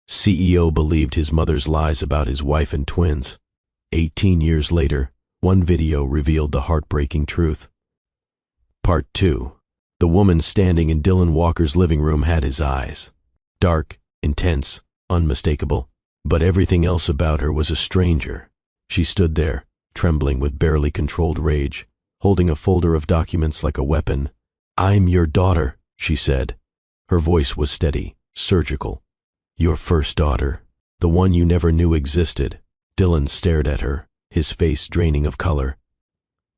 CEO believed his mother's lies about his wife and twins. 18 years later, one video revealed the heartbreaking truth. Part 2. The woman standing in Dylan Walker's living room had his eyes. Dark, intense, unmistakable. But everything else about her was a stranger. She stood there, trembling with barely controlled rage, holding a folder of documents like a weapon. "I'm your daughter," she said. Her voice was steady, surgical. "Your first daughter, the one you never knew existed." Dylan stared at her, his face draining of color.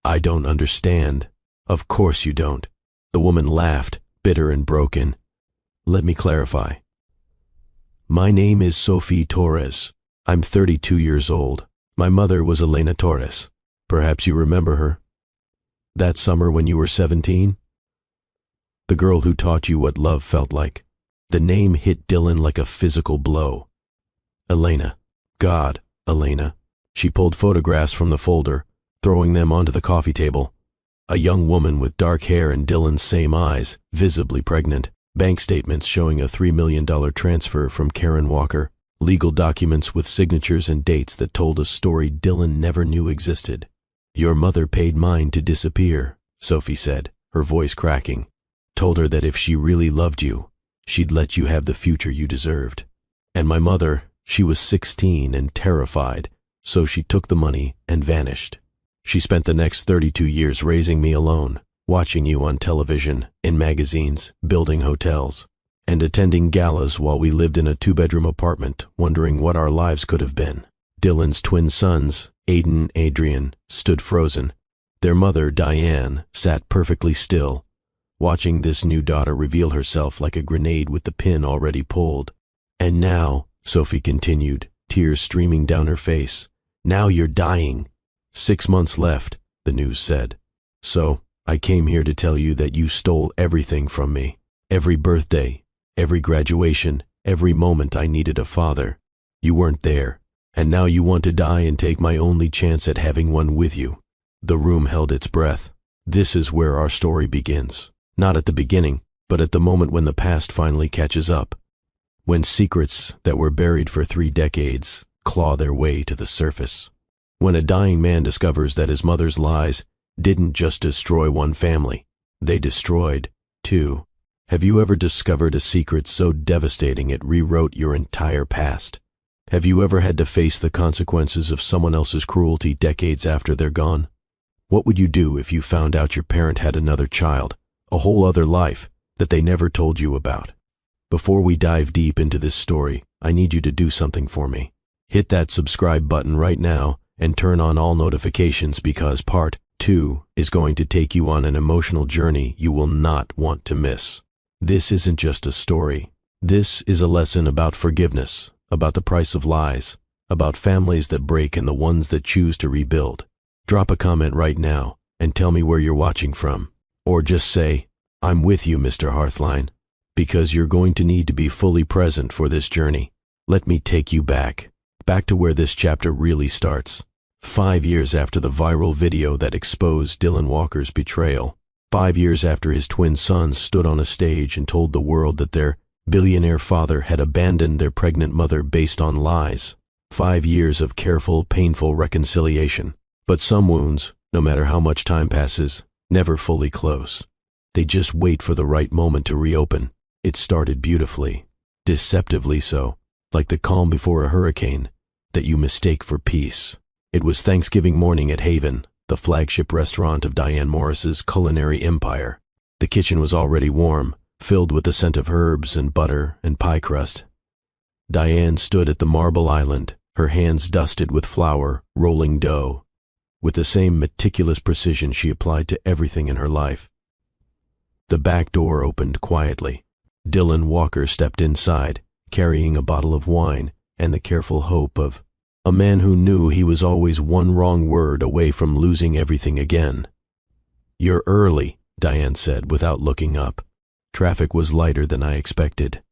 "I don't understand." "Of course you don't." The woman laughed, bitter and broken. "Let me clarify. My name is Sophie Torres. I'm 32 years old. My mother was Elena Torres. Perhaps you remember her. That summer when you were 17? The girl who taught you what love felt like." The name hit Dylan like a physical blow. Elena. God, Elena. She pulled photographs from the folder, throwing them onto the coffee table. A young woman with dark hair and Dylan's same eyes, visibly pregnant. Bank statements showing a $3 million transfer from Karen Walker. Legal documents with signatures and dates that told a story Dylan never knew existed. "Your mother paid mine to disappear," Sophie said, her voice cracking. "Told her that if she really loved you, she'd let you have the future you deserved. And my mother, she was 16 and terrified, so she took the money and vanished. She spent the next 32 years raising me alone, watching you on television, in magazines, building hotels, and attending galas while we lived in a 2-bedroom apartment, wondering what our lives could have been." Dylan's twin sons, Aiden and Adrian, stood frozen. Their mother, Diane, sat perfectly still, watching this new daughter reveal herself like a grenade with the pin already pulled. "And now," Sophie continued, tears streaming down her face, "now you're dying. 6 months left," the news said. "So, I came here to tell you that you stole everything from me. Every birthday, every graduation, every moment I needed a father. You weren't there, and now you want to die and take my only chance at having one with you." The room held its breath. This is where our story begins. Not at the beginning, but at the moment when the past finally catches up. When secrets that were buried for 3 decades claw their way to the surface. When a dying man discovers that his mother's lies didn't just destroy one family, they destroyed 2. Have you ever discovered a secret so devastating it rewrote your entire past? Have you ever had to face the consequences of someone else's cruelty decades after they're gone? What would you do if you found out your parent had another child, a whole other life that they never told you about? Before we dive deep into this story, I need you to do something for me. Hit that subscribe button right now and turn on all notifications, because part 2 is going to take you on an emotional journey you will not want to miss. This isn't just a story. This is a lesson about forgiveness, about the price of lies, about families that break and the ones that choose to rebuild. Drop a comment right now and tell me where you're watching from. Or just say, "I'm with you, Mr. Hearthline," because you're going to need to be fully present for this journey. Let me take you back to where this chapter really starts. 5 years after the viral video that exposed Dylan Walker's betrayal. 5 years after his twin sons stood on a stage and told the world that their billionaire father had abandoned their pregnant mother based on lies. 5 years of careful, painful reconciliation. But some wounds, no matter how much time passes, never fully close. They just wait for the right moment to reopen. It started beautifully, deceptively so, like the calm before a hurricane that you mistake for peace. It was Thanksgiving morning at Haven, the flagship restaurant of Diane Morris's culinary empire. The kitchen was already warm, filled with the scent of herbs and butter and pie crust. Diane stood at the marble island, her hands dusted with flour, rolling dough, with the same meticulous precision she applied to everything in her life. The back door opened quietly. Dylan Walker stepped inside, carrying a bottle of wine and the careful hope of a man who knew he was always one wrong word away from losing everything again. "You're early," Diane said without looking up. Traffic was lighter than I expected.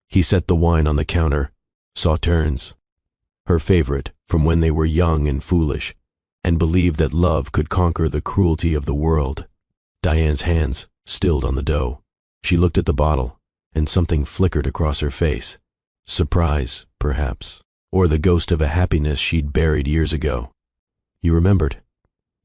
He set the wine on the counter, Sauternes, her favorite from when they were young and foolish, and believed that love could conquer the cruelty of the world. Diane's hands stilled on the dough. She looked at the bottle, and something flickered across her face. Surprise, perhaps, or the ghost of a happiness she'd buried years ago. "You remembered,"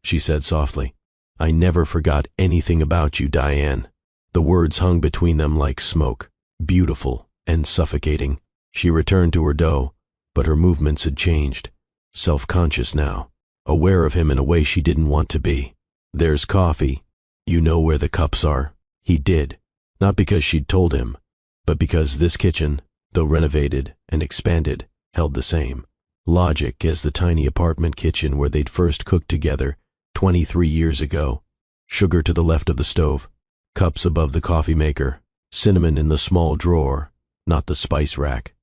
she said softly. "I never forgot anything about you, Diane." The words hung between them like smoke, beautiful and suffocating. She returned to her dough, but her movements had changed. Self-conscious now, aware of him in a way she didn't want to be. "There's coffee. You know where the cups are." He did, not because she'd told him, but because this kitchen, though renovated and expanded, held the same logic as the tiny apartment kitchen where they'd first cooked together 23 years ago. Sugar to the left of the stove, cups above the coffee maker, cinnamon in the small drawer, not the spice rack.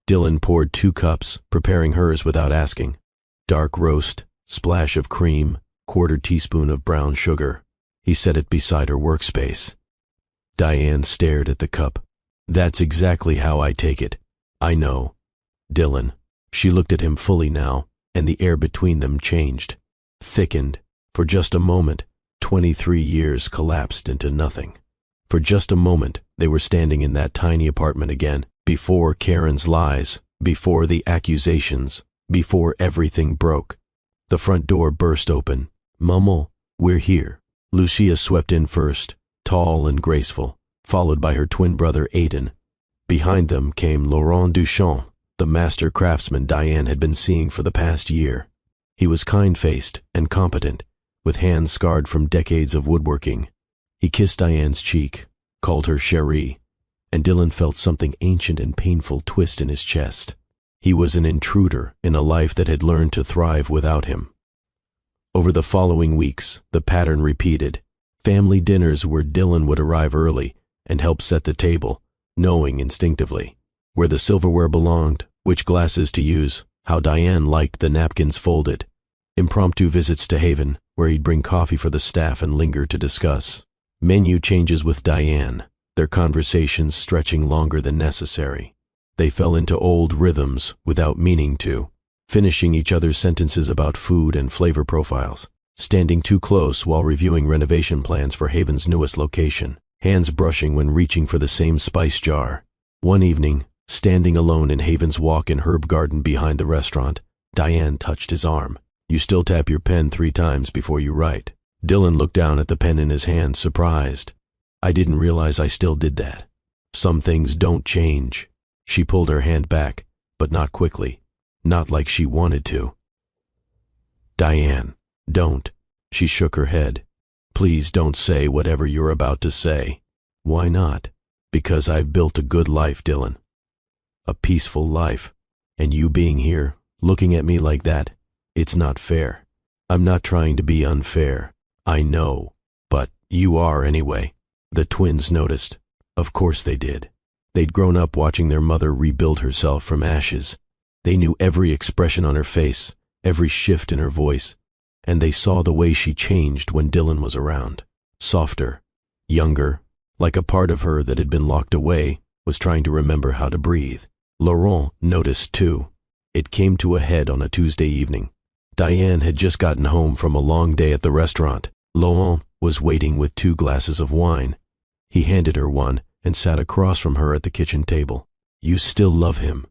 Dylan poured 2 cups, preparing hers without asking. Dark roast, splash of cream, 1/4 teaspoon of brown sugar. He set it beside her workspace. Diane stared at the cup. "That's exactly how I take it. I know. Dylan." She looked at him fully now, and the air between them changed, thickened. For just a moment, 23 years collapsed into nothing. For just a moment, they were standing in that tiny apartment again, before Karen's lies, before the accusations, before everything broke. The front door burst open. "Maman, we're here." Lucia swept in first, tall and graceful, followed by her twin brother Aiden. Behind them came Laurent Duchamp, the master craftsman Diane had been seeing for the past year. He was kind-faced and competent, with hands scarred from decades of woodworking. He kissed Diane's cheek, called her chérie, and Dylan felt something ancient and painful twist in his chest. He was an intruder in a life that had learned to thrive without him. Over the following weeks, the pattern repeated. Family dinners where Dylan would arrive early and help set the table, knowing instinctively where the silverware belonged, which glasses to use, how Diane liked the napkins folded. Impromptu visits to Haven, where he'd bring coffee for the staff and linger to discuss. Menu changes with Diane, their conversations stretching longer than necessary. They fell into old rhythms without meaning to, finishing each other's sentences about food and flavor profiles, standing too close while reviewing renovation plans for Haven's newest location, hands brushing when reaching for the same spice jar. One evening, standing alone in Haven's walk-in herb garden behind the restaurant, Diane touched his arm. "You still tap your pen 3 times before you write." Dylan looked down at the pen in his hand, surprised. "I didn't realize I still did that." "Some things don't change." She pulled her hand back, but not quickly, not like she wanted to. "Diane, don't." She shook her head. "Please don't say whatever you're about to say." "Why not?" "Because I've built a good life, Dylan. A peaceful life. And you being here, looking at me like that, it's not fair. I'm not trying to be unfair. I know. But you are anyway." The twins noticed. Of course they did. They'd grown up watching their mother rebuild herself from ashes. They knew every expression on her face, every shift in her voice, and they saw the way she changed when Dylan was around. Softer, younger, like a part of her that had been locked away was trying to remember how to breathe. Laurent noticed too. It came to a head on a Tuesday evening. Diane had just gotten home from a long day at the restaurant. Laurent was waiting with 2 glasses of wine. He handed her one and sat across from her at the kitchen table. "You still love him,"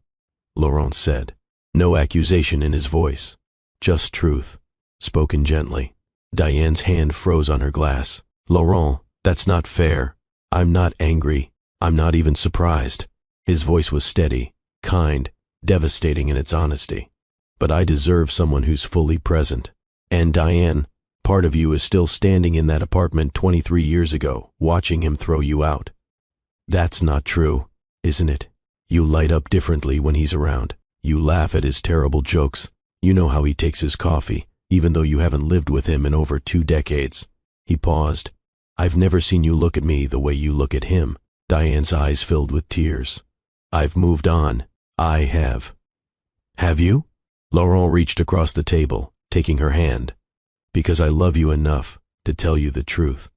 Laurent said. No accusation in his voice, just truth, spoken gently. Diane's hand froze on her glass. "Laurent, that's not fair. I'm not angry. I'm not even surprised." His voice was steady, kind, devastating in its honesty. "But I deserve someone who's fully present. And Diane, part of you is still standing in that apartment 23 years ago, watching him throw you out." "That's not true, isn't it? You light up differently when he's around. You laugh at his terrible jokes. You know how he takes his coffee, even though you haven't lived with him in over 2 decades. He paused. "I've never seen you look at me the way you look at him." Diane's eyes filled with tears. "I've moved on. I have." "Have you?" Laurent reached across the table, taking her hand. "Because I love you enough to tell you the truth.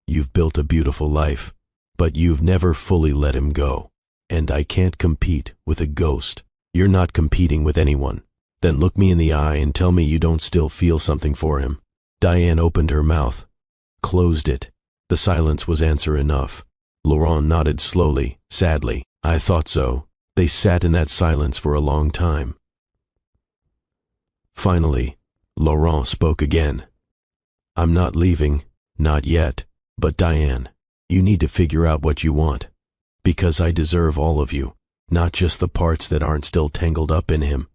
You've built a beautiful life, but you've never fully let him go. And I can't compete with a ghost." "You're not competing with anyone. Then look me in the eye and tell me you don't still feel something for him." Diane opened her mouth, closed it. The silence was answer enough. Laurent nodded slowly, sadly. "I thought so. They sat in that silence for a long time. Finally, Laurent spoke again. "I'm not leaving, not yet, but Diane, you need to figure out what you want. Because I deserve all of you, not just the parts that aren't still tangled up in him."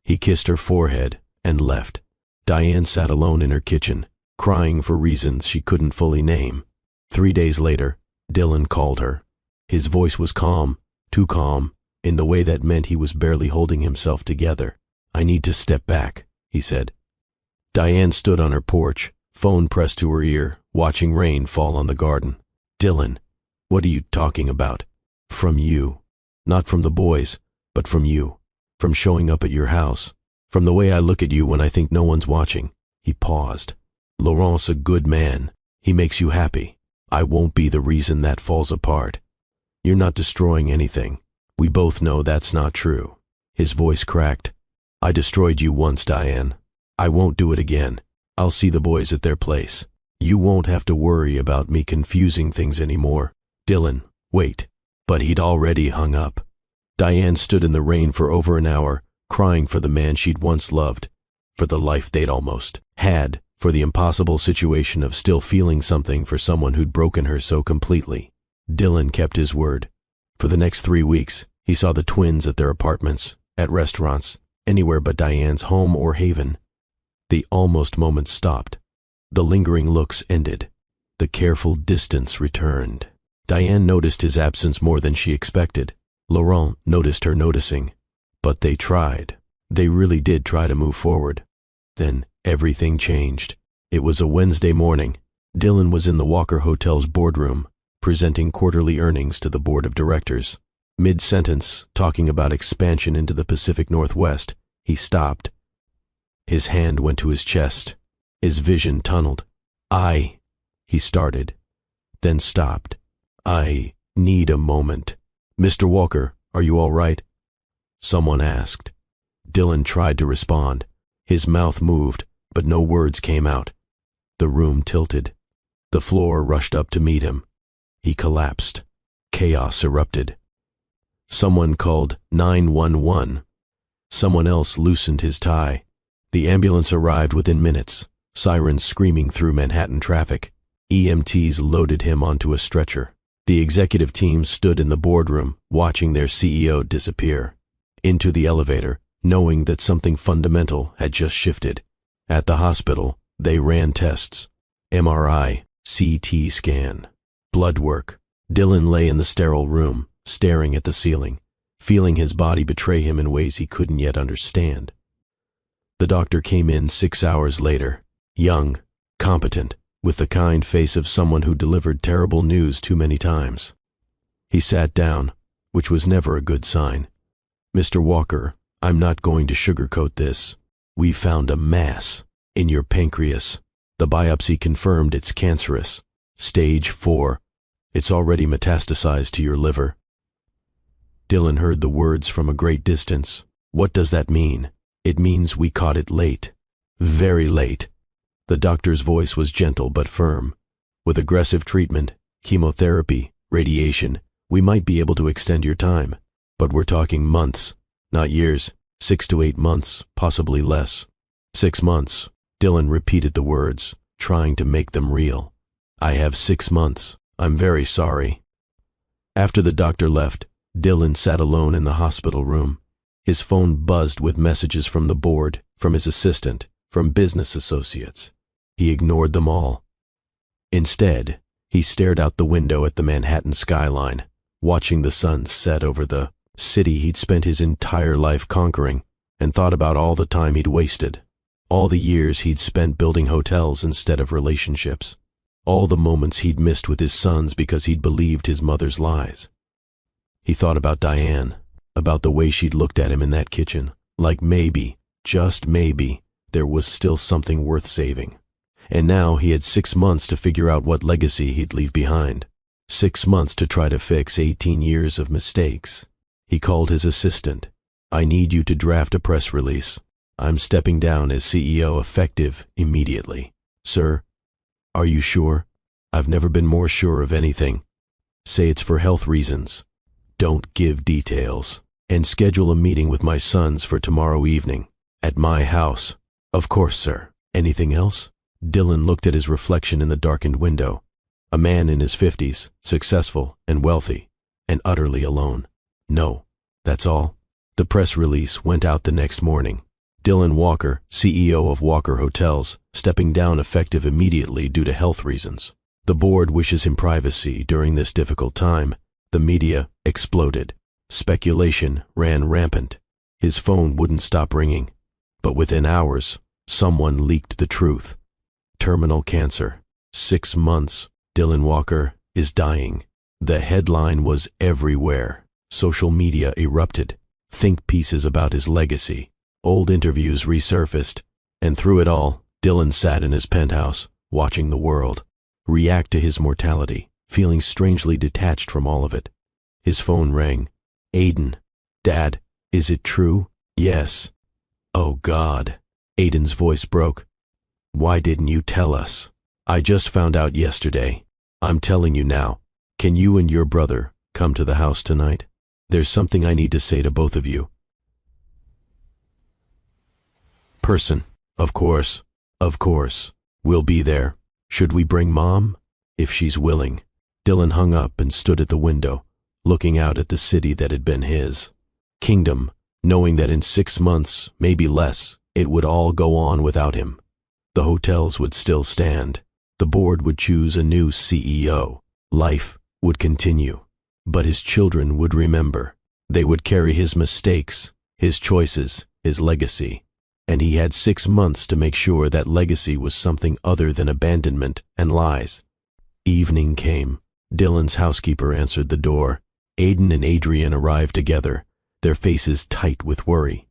He kissed her forehead and left. Diane sat alone in her kitchen, crying for reasons she couldn't fully name. 3 days later, Dylan called her. His voice was calm, too calm, in the way that meant he was barely holding himself together. "I need to step back," he said. Diane stood on her porch, phone pressed to her ear, watching rain fall on the garden. "Dylan, what are you talking about?" "From you. Not from the boys, but from you. From showing up at your house. From the way I look at you when I think no one's watching." He paused. "Laurent's a good man. He makes you happy. I won't be the reason that falls apart. You're not destroying anything. We both know that's not true." His voice cracked. "I destroyed you once, Diane. I won't do it again. I'll see the boys at their place. You won't have to worry about me confusing things anymore." "Dylan, wait." But he'd already hung up. Diane stood in the rain for over an hour, crying for the man she'd once loved, for the life they'd almost had, for the impossible situation of still feeling something for someone who'd broken her so completely. Dylan kept his word. For the next 3 weeks, he saw the twins at their apartments, at restaurants, anywhere but Diane's home or haven. The almost moments stopped. The lingering looks ended. The careful distance returned. Diane noticed his absence more than she expected. Laurent noticed her noticing. But they tried. They really did try to move forward. Then everything changed. It was a Wednesday morning. Dylan was in the Walker Hotel's boardroom, presenting quarterly earnings to the board of directors. Mid-sentence, talking about expansion into the Pacific Northwest, he stopped. His hand went to his chest. His vision tunneled. He started, then stopped. "I need a moment. Mr. Walker, are you all right?" someone asked. Dylan tried to respond. His mouth moved, but no words came out. The room tilted. The floor rushed up to meet him. He collapsed. Chaos erupted. Someone called 911. Someone else loosened his tie. The ambulance arrived within minutes, sirens screaming through Manhattan traffic. EMTs loaded him onto a stretcher. The executive team stood in the boardroom, watching their CEO disappear. Into the elevator, knowing that something fundamental had just shifted. At the hospital, they ran tests. MRI, CT scan, blood work. Dylan lay in the sterile room, staring at the ceiling, feeling his body betray him in ways he couldn't yet understand. The doctor came in 6 hours later, young, competent, with the kind face of someone who delivered terrible news too many times. He sat down, which was never a good sign. "Mr. Walker, I'm not going to sugarcoat this. We found a mass in your pancreas. The biopsy confirmed it's cancerous. Stage 4. It's already metastasized to your liver." Dylan heard the words from a great distance. "What does that mean?" "It means we caught it late. Very late." The doctor's voice was gentle but firm. "With aggressive treatment, chemotherapy, radiation, we might be able to extend your time. But we're talking months, not years. 6 to 8 months, possibly less." 6 months. Dylan repeated the words, trying to make them real. "I have 6 months. I'm very sorry." After the doctor left, Dylan sat alone in the hospital room. His phone buzzed with messages from the board, from his assistant, from business associates. He ignored them all. Instead, he stared out the window at the Manhattan skyline, watching the sun set over the city he'd spent his entire life conquering, and thought about all the time he'd wasted, all the years he'd spent building hotels instead of relationships, all the moments he'd missed with his sons because he'd believed his mother's lies. He thought about Diane, about the way she'd looked at him in that kitchen, like maybe, just maybe, there was still something worth saving. And now he had 6 months to figure out what legacy he'd leave behind. 6 months to try to fix 18 years of mistakes. He called his assistant. "I need you to draft a press release. I'm stepping down as CEO effective immediately." "Sir, are you sure?" "I've never been more sure of anything." "Say it's for health reasons." Don't give details. And schedule a meeting with my sons for tomorrow evening. At my house. Of course, sir. Anything else? Dylan looked at his reflection in the darkened window. A man in his 50s, successful and wealthy, and utterly alone. No, that's all. The press release went out the next morning. Dylan Walker, CEO of Walker Hotels, stepping down effective immediately due to health reasons. The board wishes him privacy during this difficult time. The media exploded. Speculation ran rampant. His phone wouldn't stop ringing. But within hours, someone leaked the truth. Terminal cancer. 6 months. Dylan Walker is dying. The headline was everywhere. Social media erupted. Think pieces about his legacy. Old interviews resurfaced. And through it all, Dylan sat in his penthouse, watching the world react to his mortality, feeling strangely detached from all of it. His phone rang. Aiden. Dad, is it true? Yes. Oh God. Aiden's voice broke. Why didn't you tell us? I just found out yesterday. I'm telling you now. Can you and your brother come to the house tonight? There's something I need to say to both of you. Person. Of course. Of course. We'll be there. Should we bring Mom? If she's willing. Dylan hung up and stood at the window, looking out at the city that had been his kingdom, knowing that in 6 months, maybe less, it would all go on without him. The hotels would still stand. The board would choose a new CEO. Life would continue. But his children would remember. They would carry his mistakes, his choices, his legacy. And he had 6 months to make sure that legacy was something other than abandonment and lies. Evening came. Dylan's housekeeper answered the door. Aiden and Adrian arrived together, their faces tight with worry.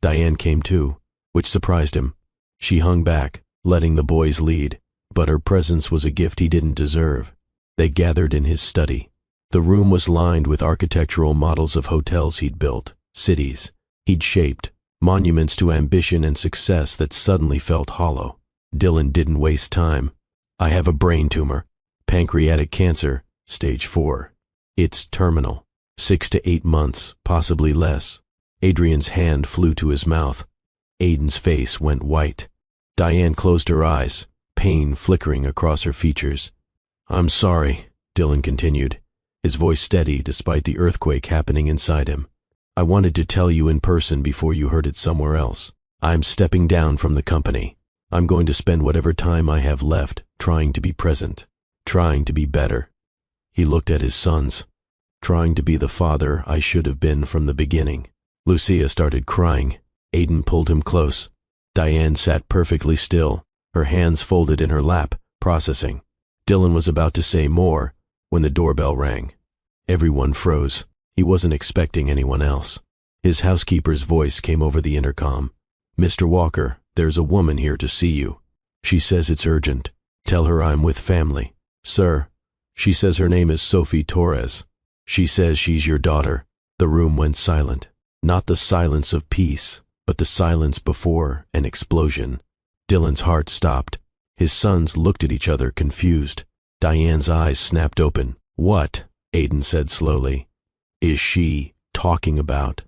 Diane came too, which surprised him. She hung back, letting the boys lead, but her presence was a gift he didn't deserve. They gathered in his study. The room was lined with architectural models of hotels he'd built, cities he'd shaped, monuments to ambition and success that suddenly felt hollow. Dylan didn't waste time. I have a brain tumor. Pancreatic cancer, stage 4. It's terminal. 6 to 8 months, possibly less. Adrian's hand flew to his mouth. Aiden's face went white. Diane closed her eyes, pain flickering across her features. I'm sorry, Dylan continued, his voice steady despite the earthquake happening inside him. I wanted to tell you in person before you heard it somewhere else. I'm stepping down from the company. I'm going to spend whatever time I have left trying to be present, trying to be better. He looked at his sons, trying to be the father I should have been from the beginning. Lucia started crying. Aiden pulled him close. Diane sat perfectly still, her hands folded in her lap, processing. Dylan was about to say more when the doorbell rang. Everyone froze. He wasn't expecting anyone else. His housekeeper's voice came over the intercom. Mr. Walker, there's a woman here to see you. She says it's urgent. Tell her I'm with family. Sir, she says her name is Sophie Torres. She says she's your daughter. The room went silent. Not the silence of peace, but the silence before an explosion. Dylan's heart stopped. His sons looked at each other, confused. Diane's eyes snapped open. What, Aiden said slowly, is she talking about?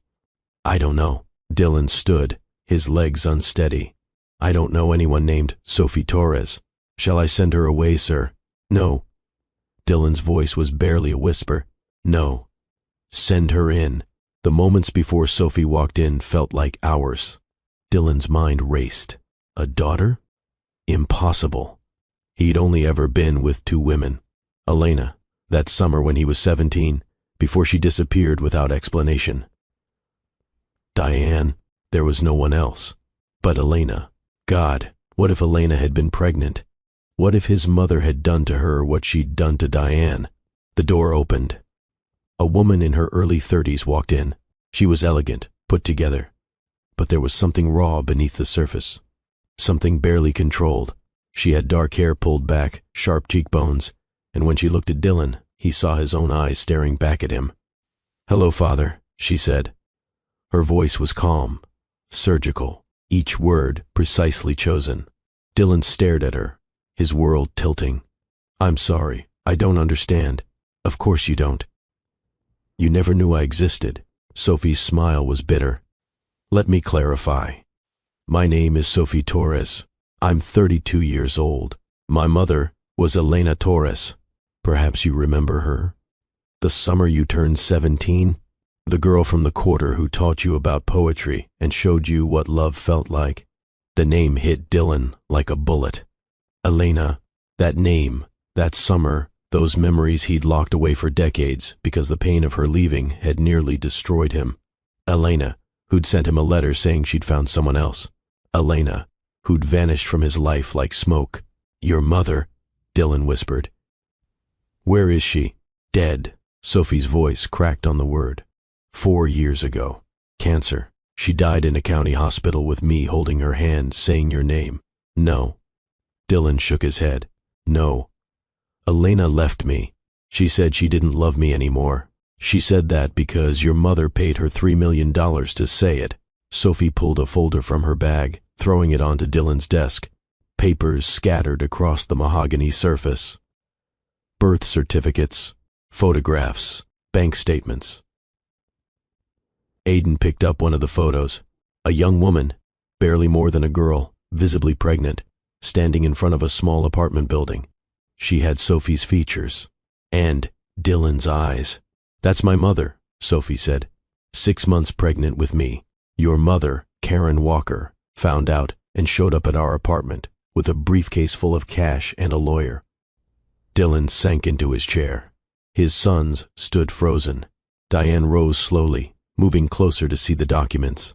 I don't know. Dylan stood, his legs unsteady. I don't know anyone named Sophie Torres. Shall I send her away, sir? No. Dylan's voice was barely a whisper. No. Send her in. The moments before Sophie walked in felt like hours. Dylan's mind raced. A daughter? Impossible. He'd only ever been with 2 women. Elena, that summer when he was 17, before she disappeared without explanation. Diane, there was no one else. But Elena. God, what if Elena had been pregnant? What if his mother had done to her what she'd done to Diane? The door opened. A woman in her early 30s walked in. She was elegant, put together. But there was something raw beneath the surface. Something barely controlled. She had dark hair pulled back, sharp cheekbones, and when she looked at Dylan, he saw his own eyes staring back at him. Hello, Father, she said. Her voice was calm, surgical, each word precisely chosen. Dylan stared at her, his world tilting. I'm sorry, I don't understand. Of course you don't. You never knew I existed. Sophie's smile was bitter. Let me clarify. My name is Sophie Torres. I'm 32 years old. My mother was Elena Torres. Perhaps you remember her? The summer you turned 17? The girl from the quarter who taught you about poetry and showed you what love felt like. The name hit Dylan like a bullet. Elena, that name, that summer, those memories he'd locked away for decades because the pain of her leaving had nearly destroyed him. Elena, who'd sent him a letter saying she'd found someone else. Elena, who'd vanished from his life like smoke. Your mother, Dylan whispered. Where is she? Dead. Sophie's voice cracked on the word. 4 years ago. Cancer. She died in a county hospital with me holding her hand, saying your name. No. Dylan shook his head. No. Elena left me. She said she didn't love me anymore. She said that because your mother paid her $3 million to say it. Sophie pulled a folder from her bag, throwing it onto Dylan's desk. Papers scattered across the mahogany surface. Birth certificates, photographs, bank statements. Aiden picked up one of the photos. A young woman, barely more than a girl, visibly pregnant, standing in front of a small apartment building. She had Sophie's features. And Dylan's eyes. That's my mother, Sophie said. 6 months pregnant with me. Your mother, Karen Walker, found out and showed up at our apartment with a briefcase full of cash and a lawyer. Dylan sank into his chair. His sons stood frozen. Diane rose slowly, moving closer to see the documents.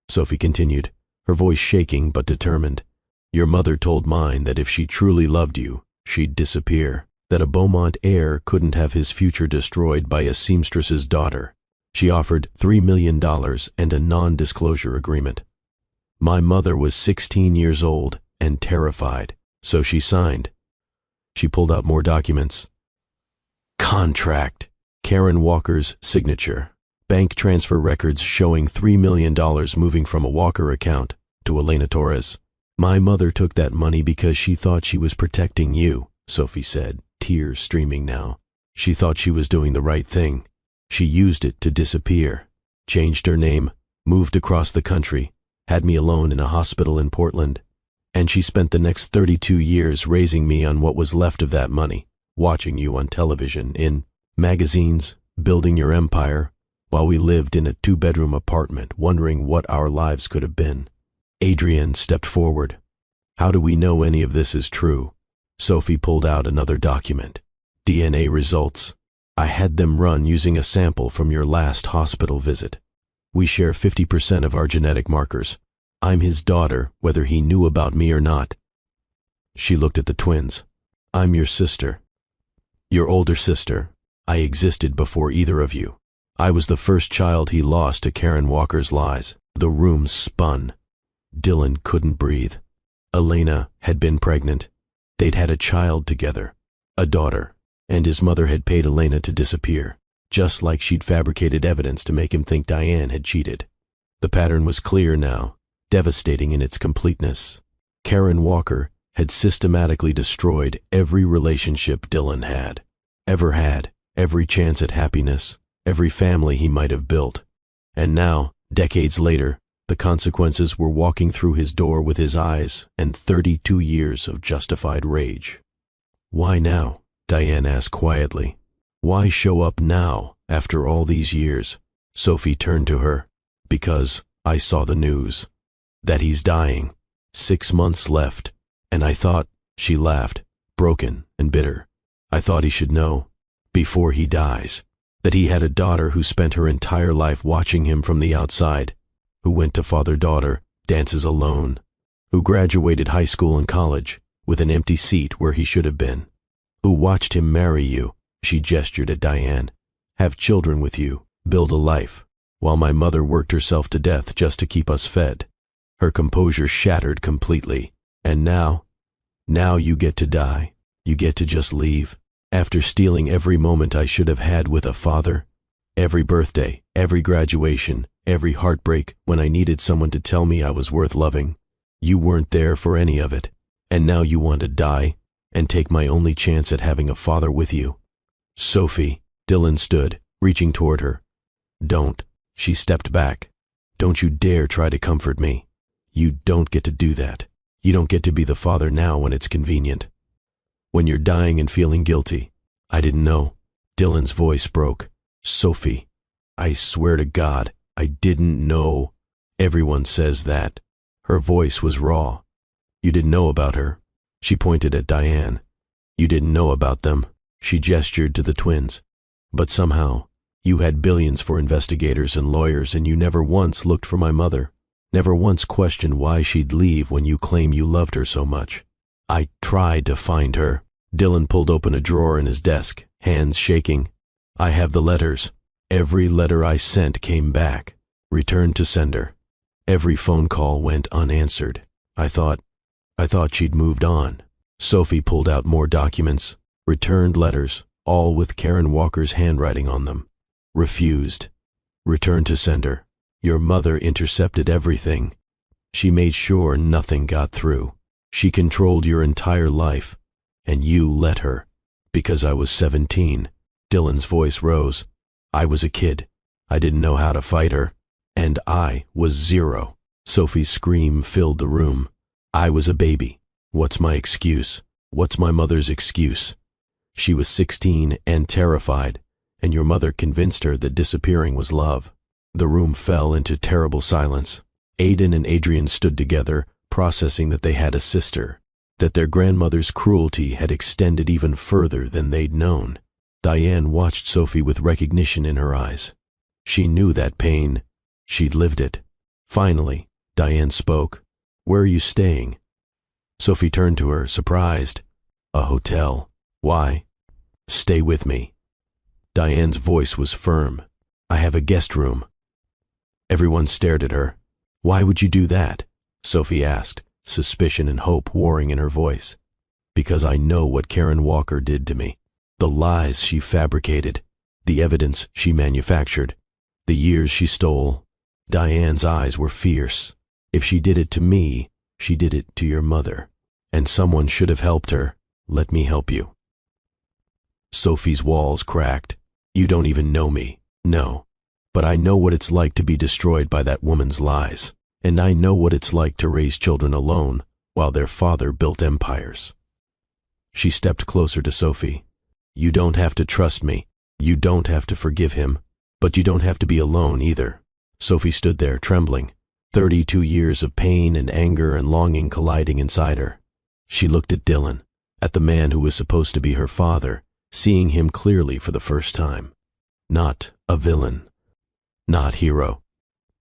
Sophie continued, her voice shaking but determined. Your mother told mine that if she truly loved you, she'd disappear, that a Beaumont heir couldn't have his future destroyed by a seamstress's daughter. She offered $3 million and a non-disclosure agreement. My mother was 16 years old and terrified, so she signed. She pulled out more documents. Contract. Karen Walker's signature. Bank transfer records showing $3 million moving from a Walker account to Elena Torres. My mother took that money because she thought she was protecting you, Sophie said, tears streaming now. She thought she was doing the right thing. She used it to disappear, changed her name, moved across the country, had me alone in a hospital in Portland, and she spent the next 32 years raising me on what was left of that money, watching you on television, in magazines, building your empire, while we lived in a 2-bedroom apartment wondering what our lives could have been. Adrian stepped forward. How do we know any of this is true? Sophie pulled out another document. DNA results. I had them run using a sample from your last hospital visit. We share 50% of our genetic markers. I'm his daughter, whether he knew about me or not. She looked at the twins. I'm your sister. Your older sister. I existed before either of you. I was the first child he lost to Karen Walker's lies. The room spun. Dylan couldn't breathe. Elena had been pregnant. They'd had a child together, a daughter, and his mother had paid Elena to disappear, just like she'd fabricated evidence to make him think Diane had cheated. The pattern was clear now, devastating in its completeness. Karen Walker had systematically destroyed every relationship Dylan had, every chance at happiness, every family he might have built. And now, decades later, the consequences were walking through his door with his eyes and 32 years of justified rage. Why now? Diane asked quietly. Why show up now, after all these years? Sophie turned to her. Because I saw the news. That he's dying. 6 months left. And I thought, she laughed, broken and bitter. I thought he should know, before he dies, that he had a daughter who spent her entire life watching him from the outside, who went to father-daughter dances alone, who graduated high school and college with an empty seat where he should have been, who watched him marry you, she gestured at Diane, have children with you, build a life, while my mother worked herself to death just to keep us fed. Her composure shattered completely. And now you get to die. You get to just leave, after stealing every moment I should have had with a father. Every birthday, every graduation, every heartbreak when I needed someone to tell me I was worth loving. You weren't there for any of it. And now you want to die and take my only chance at having a father with you. Sophie, Dylan stood, reaching toward her. "Don't." She stepped back. "Don't you dare try to comfort me. You don't get to do that. You don't get to be the father now when it's convenient. When you're dying and feeling guilty." "I didn't know." Dylan's voice broke. "Sophie, I swear to God, I didn't know." "Everyone says that." Her voice was raw. "You didn't know about her." She pointed at Diane. "You didn't know about them." She gestured to the twins. "But somehow, you had billions for investigators and lawyers, and you never once looked for my mother. Never once questioned why she'd leave when you claim you loved her so much." "I tried to find her." Dylan pulled open a drawer in his desk, hands shaking. "I have the letters. Every letter I sent came back. Returned to sender. Every phone call went unanswered. I thought she'd moved on." Sophie pulled out more documents, returned letters, all with Karen Walker's handwriting on them. "Refused. Returned to sender. Your mother intercepted everything. She made sure nothing got through. She controlled your entire life, and you let her. Because I was 17. Dylan's voice rose. "I was a kid. I didn't know how to fight her. And I was 0. Sophie's scream filled the room. "I was a baby. What's my excuse? What's my mother's excuse? She was 16 and terrified, and your mother convinced her that disappearing was love." The room fell into terrible silence. Aiden and Adrian stood together, processing that they had a sister, that their grandmother's cruelty had extended even further than they'd known. Diane watched Sophie with recognition in her eyes. She knew that pain. She'd lived it. Finally, Diane spoke. "Where are you staying?" Sophie turned to her, surprised. "A hotel." "Why?" "Stay with me." Diane's voice was firm. "I have a guest room." Everyone stared at her. "Why would you do that?" Sophie asked, suspicion and hope warring in her voice. "Because I know what Karen Walker did to me. The lies she fabricated, the evidence she manufactured, the years she stole." Diane's eyes were fierce. "If she did it to me, she did it to your mother. And someone should have helped her. Let me help you." Sophie's walls cracked. "You don't even know me." "No. But I know what it's like to be destroyed by that woman's lies. And I know what it's like to raise children alone while their father built empires." She stepped closer to Sophie. "You don't have to trust me. You don't have to forgive him. But you don't have to be alone either." Sophie stood there, trembling. 32 years of pain and anger and longing colliding inside her. She looked at Dylan, at the man who was supposed to be her father, seeing him clearly for the first time. Not a villain. Not hero.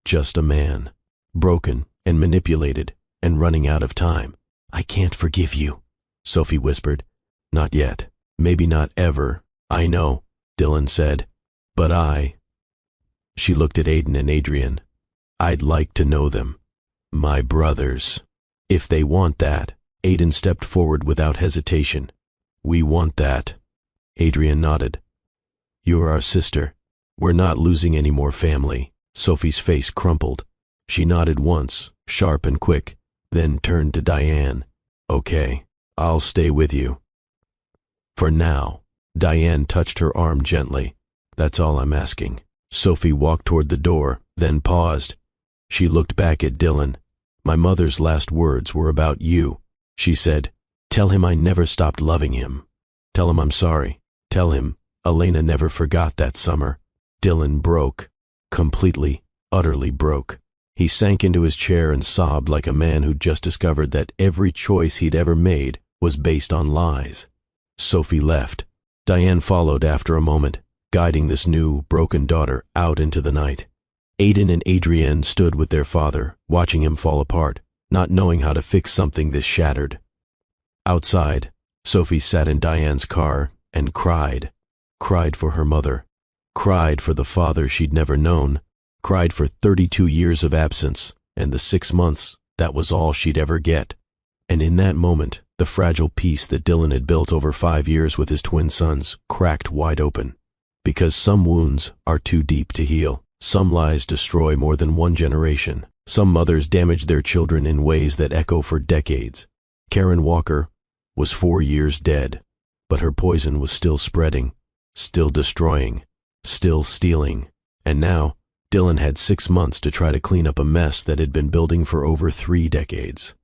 Just a man. Broken and manipulated and running out of time. "I can't forgive you," Sophie whispered. "Not yet. Maybe not ever. I know," Dylan said. "But I—" She looked at Aiden and Adrian. "I'd like to know them. My brothers. If they want that." Aiden stepped forward without hesitation. "We want that." Adrian nodded. "You're our sister. We're not losing any more family." Sophie's face crumpled. She nodded once, sharp and quick, then turned to Diane. "Okay, I'll stay with you. For now." Diane touched her arm gently. "That's all I'm asking." Sophie walked toward the door, then paused. She looked back at Dylan. "My mother's last words were about you," she said. "Tell him I never stopped loving him. Tell him I'm sorry. Tell him Elena never forgot that summer." Dylan broke. Completely, utterly broke. He sank into his chair and sobbed like a man who'd just discovered that every choice he'd ever made was based on lies. Sophie left. Diane followed after a moment, guiding this new, broken daughter out into the night. Aiden and Adrienne stood with their father, watching him fall apart, not knowing how to fix something this shattered. Outside, Sophie sat in Diane's car and cried. Cried for her mother. Cried for the father she'd never known. Cried for 32 years of absence, and the 6 months that was all she'd ever get. And in that moment, the fragile peace that Dylan had built over 5 years with his twin sons cracked wide open. Because some wounds are too deep to heal. Some lies destroy more than one generation. Some mothers damage their children in ways that echo for decades. Karen Walker was 4 years dead, but her poison was still spreading, still destroying. still stealing. And now, Dylan had 6 months to try to clean up a mess that had been building for over 3 decades.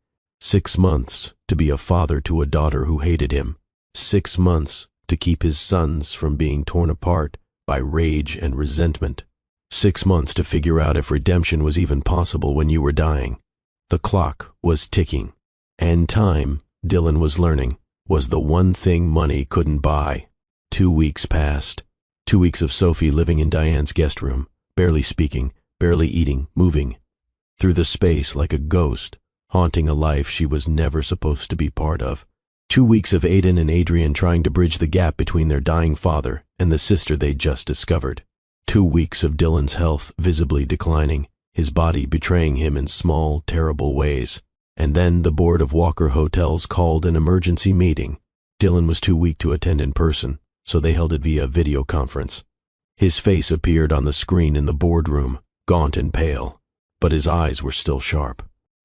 6 months to be a father to a daughter who hated him. 6 months to keep his sons from being torn apart by rage and resentment. 6 months to figure out if redemption was even possible when you were dying. The clock was ticking. And time, Dylan was learning, was the one thing money couldn't buy. 2 weeks passed. 2 weeks of Sophie living in Diane's guest room, barely speaking, barely eating, moving through the space like a ghost, haunting a life she was never supposed to be part of. 2 weeks of Aiden and Adrian trying to bridge the gap between their dying father and the sister they'd just discovered. 2 weeks of Dylan's health visibly declining, his body betraying him in small, terrible ways. And then the board of Walker Hotels called an emergency meeting. Dylan was too weak to attend in person, so they held it via video conference. His face appeared on the screen in the boardroom, gaunt and pale, but his eyes were still sharp.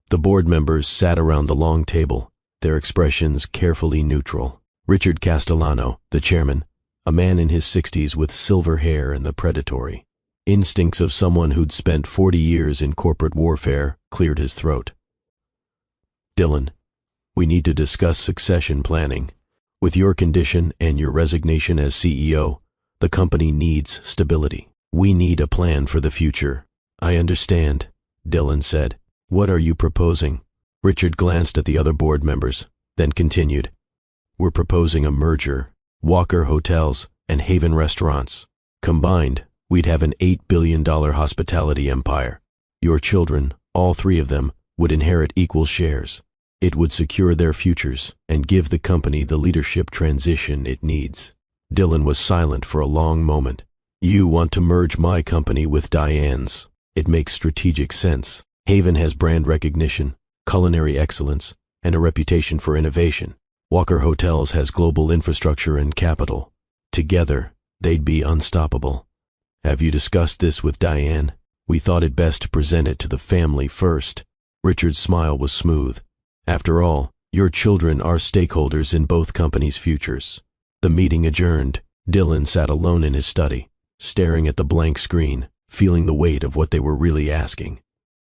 The board members sat around the long table, their expressions carefully neutral. Richard Castellano, the chairman, a man in his 60s with silver hair and the predatory instincts of someone who'd spent 40 years in corporate warfare, cleared his throat. Dylan, we need to discuss succession planning. With your condition and your resignation as CEO, the company needs stability. We need a plan for the future. I understand, Dylan said. What are you proposing? Richard glanced at the other board members, then continued. We're proposing a merger. Walker Hotels and Haven Restaurants. Combined, we'd have an $8 billion hospitality empire. Your children, all 3 of them, would inherit equal shares. It would secure their futures and give the company the leadership transition it needs. Dylan was silent for a long moment. You want to merge my company with Diane's. It makes strategic sense. Haven has brand recognition, culinary excellence, and a reputation for innovation. Walker Hotels has global infrastructure and capital. Together, they'd be unstoppable. Have you discussed this with Diane? We thought it best to present it to the family first. Richard's smile was smooth. After all, your children are stakeholders in both companies' futures. The meeting adjourned. Dylan sat alone in his study, staring at the blank screen, feeling the weight of what they were really asking.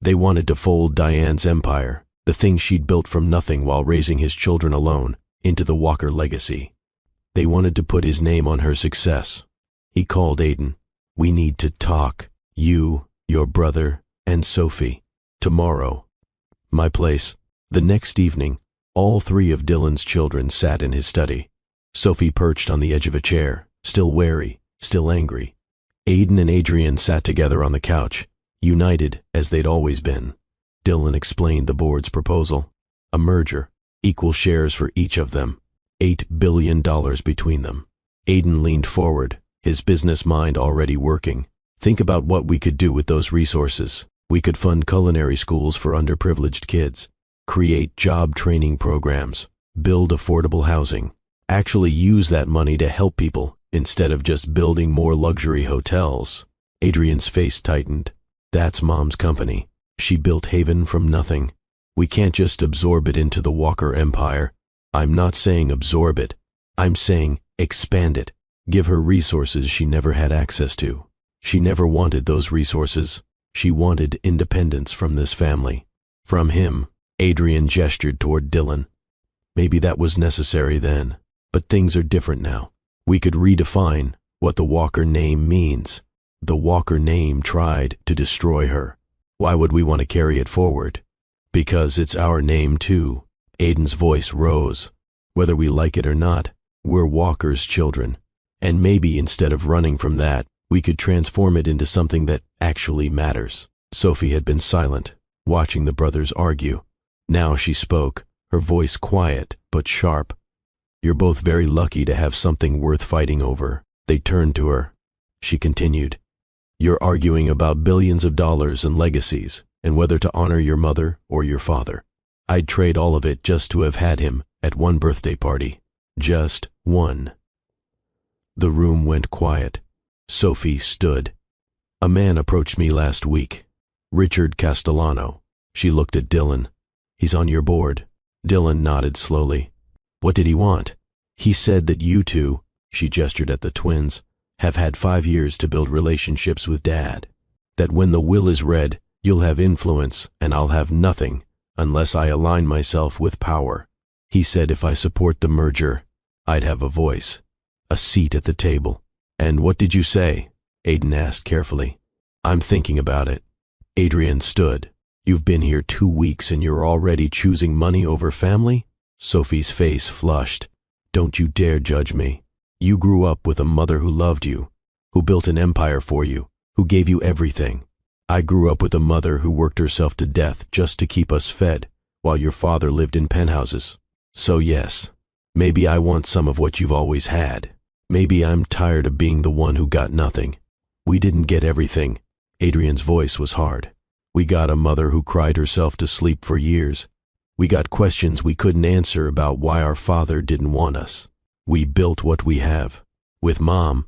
They wanted to fold Diane's empire, the thing she'd built from nothing while raising his children alone, into the Walker legacy. They wanted to put his name on her success. He called Aiden. We need to talk. You, your brother, and Sophie. Tomorrow. My place. The next evening, all 3 of Dylan's children sat in his study. Sophie perched on the edge of a chair, still wary, still angry. Aiden and Adrian sat together on the couch, united as they'd always been. Dylan explained the board's proposal. A merger, equal shares for each of them, $8 billion between them. Aiden leaned forward, his business mind already working. Think about what we could do with those resources. We could fund culinary schools for underprivileged kids, create job training programs, build affordable housing, actually use that money to help people instead of just building more luxury hotels. Adrian's face tightened. That's Mom's company. She built Haven from nothing. We can't just absorb it into the Walker empire. I'm not saying absorb it. I'm saying expand it. Give her resources she never had access to. She never wanted those resources. She wanted independence from this family. From him. Adrian gestured toward Dylan. Maybe that was necessary then, but things are different now. We could redefine what the Walker name means. The Walker name tried to destroy her. Why would we want to carry it forward? Because it's our name too. Aiden's voice rose. Whether we like it or not, we're Walker's children. And maybe instead of running from that, we could transform it into something that actually matters. Sophie had been silent, watching the brothers argue. Now she spoke, her voice quiet but sharp. You're both very lucky to have something worth fighting over. They turned to her. She continued. You're arguing about billions of dollars and legacies, and whether to honor your mother or your father. I'd trade all of it just to have had him at one birthday party. Just one. The room went quiet. Sophie stood. A man approached me last week. Richard Castellano. She looked at Dylan. He's on your board. Dylan nodded slowly. What did he want? He said that you two, she gestured at the twins, have had 5 years to build relationships with Dad. That when the will is read, you'll have influence and I'll have nothing unless I align myself with power. He said if I support the merger, I'd have a voice, a seat at the table. And what did you say? Aiden asked carefully. I'm thinking about it. Adrian stood. You've been here 2 weeks and you're already choosing money over family? Sophie's face flushed. Don't you dare judge me. You grew up with a mother who loved you, who built an empire for you, who gave you everything. I grew up with a mother who worked herself to death just to keep us fed, while your father lived in penthouses. So yes, maybe I want some of what you've always had. Maybe I'm tired of being the one who got nothing. We didn't get everything. Adrian's voice was hard. We got a mother who cried herself to sleep for years. We got questions we couldn't answer about why our father didn't want us. We built what we have. With Mom,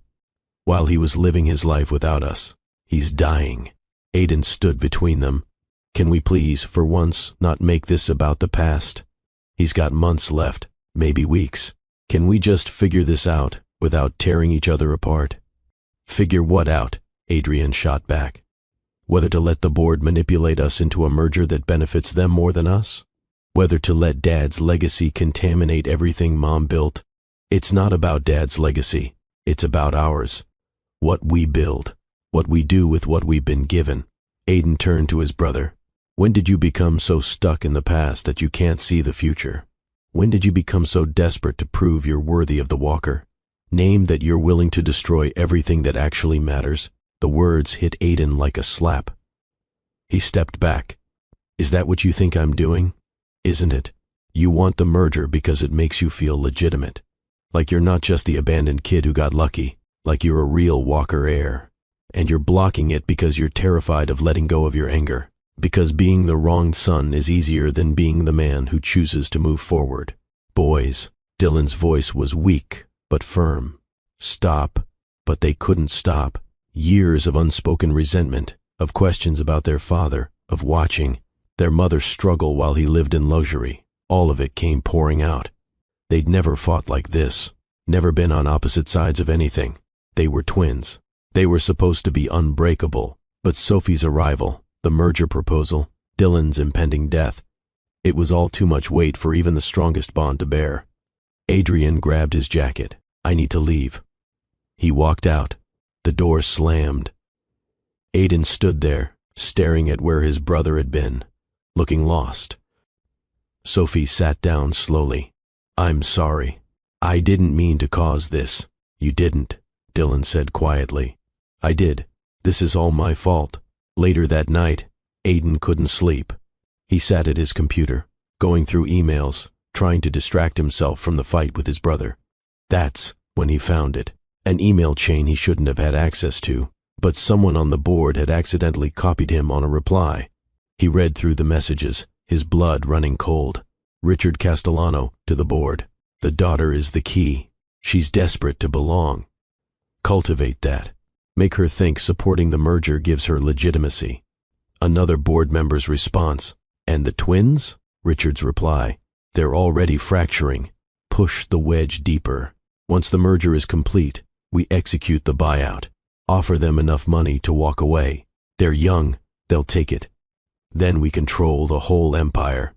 while he was living his life without us. He's dying. Aiden stood between them. Can we please, for once, not make this about the past? He's got months left, maybe weeks. Can we just figure this out without tearing each other apart? Figure what out? Adrian shot back. Whether to let the board manipulate us into a merger that benefits them more than us? Whether to let Dad's legacy contaminate everything Mom built? It's not about Dad's legacy. It's about ours. What we build. What we do with what we've been given. Aiden turned to his brother. When did you become so stuck in the past that you can't see the future? When did you become so desperate to prove you're worthy of the walker? Name that you're willing to destroy everything that actually matters. The words hit Aiden like a slap. He stepped back. Is that what you think I'm doing? Isn't it? You want the merger because it makes you feel legitimate. Like you're not just the abandoned kid who got lucky. Like you're a real Walker heir. And you're blocking it because you're terrified of letting go of your anger. Because being the wronged son is easier than being the man who chooses to move forward. Boys, Dylan's voice was weak but firm. Stop, but they couldn't stop. Years of unspoken resentment, of questions about their father, of watching their mother struggle while he lived in luxury. All of it came pouring out. They'd never fought like this, never been on opposite sides of anything. They were twins. They were supposed to be unbreakable, but Sophie's arrival, the merger proposal, Dylan's impending death, it was all too much weight for even the strongest bond to bear. Adrian grabbed his jacket. I need to leave. He walked out. The door slammed. Aiden stood there, staring at where his brother had been, looking lost. Sophie sat down slowly. I'm sorry. I didn't mean to cause this. You didn't, Dylan said quietly. I did. This is all my fault. Later that night, Aiden couldn't sleep. He sat at his computer, going through emails, trying to distract himself from the fight with his brother. That's when he found it. An email chain he shouldn't have had access to, but someone on the board had accidentally copied him on a reply. He read through the messages, his blood running cold. Richard Castellano to the board. The daughter is the key. She's desperate to belong. Cultivate that. Make her think supporting the merger gives her legitimacy. Another board member's response. And the twins? Richard's reply. They're already fracturing. Push the wedge deeper. Once the merger is complete, we execute the buyout. Offer them enough money to walk away. They're young. They'll take it. Then we control the whole empire.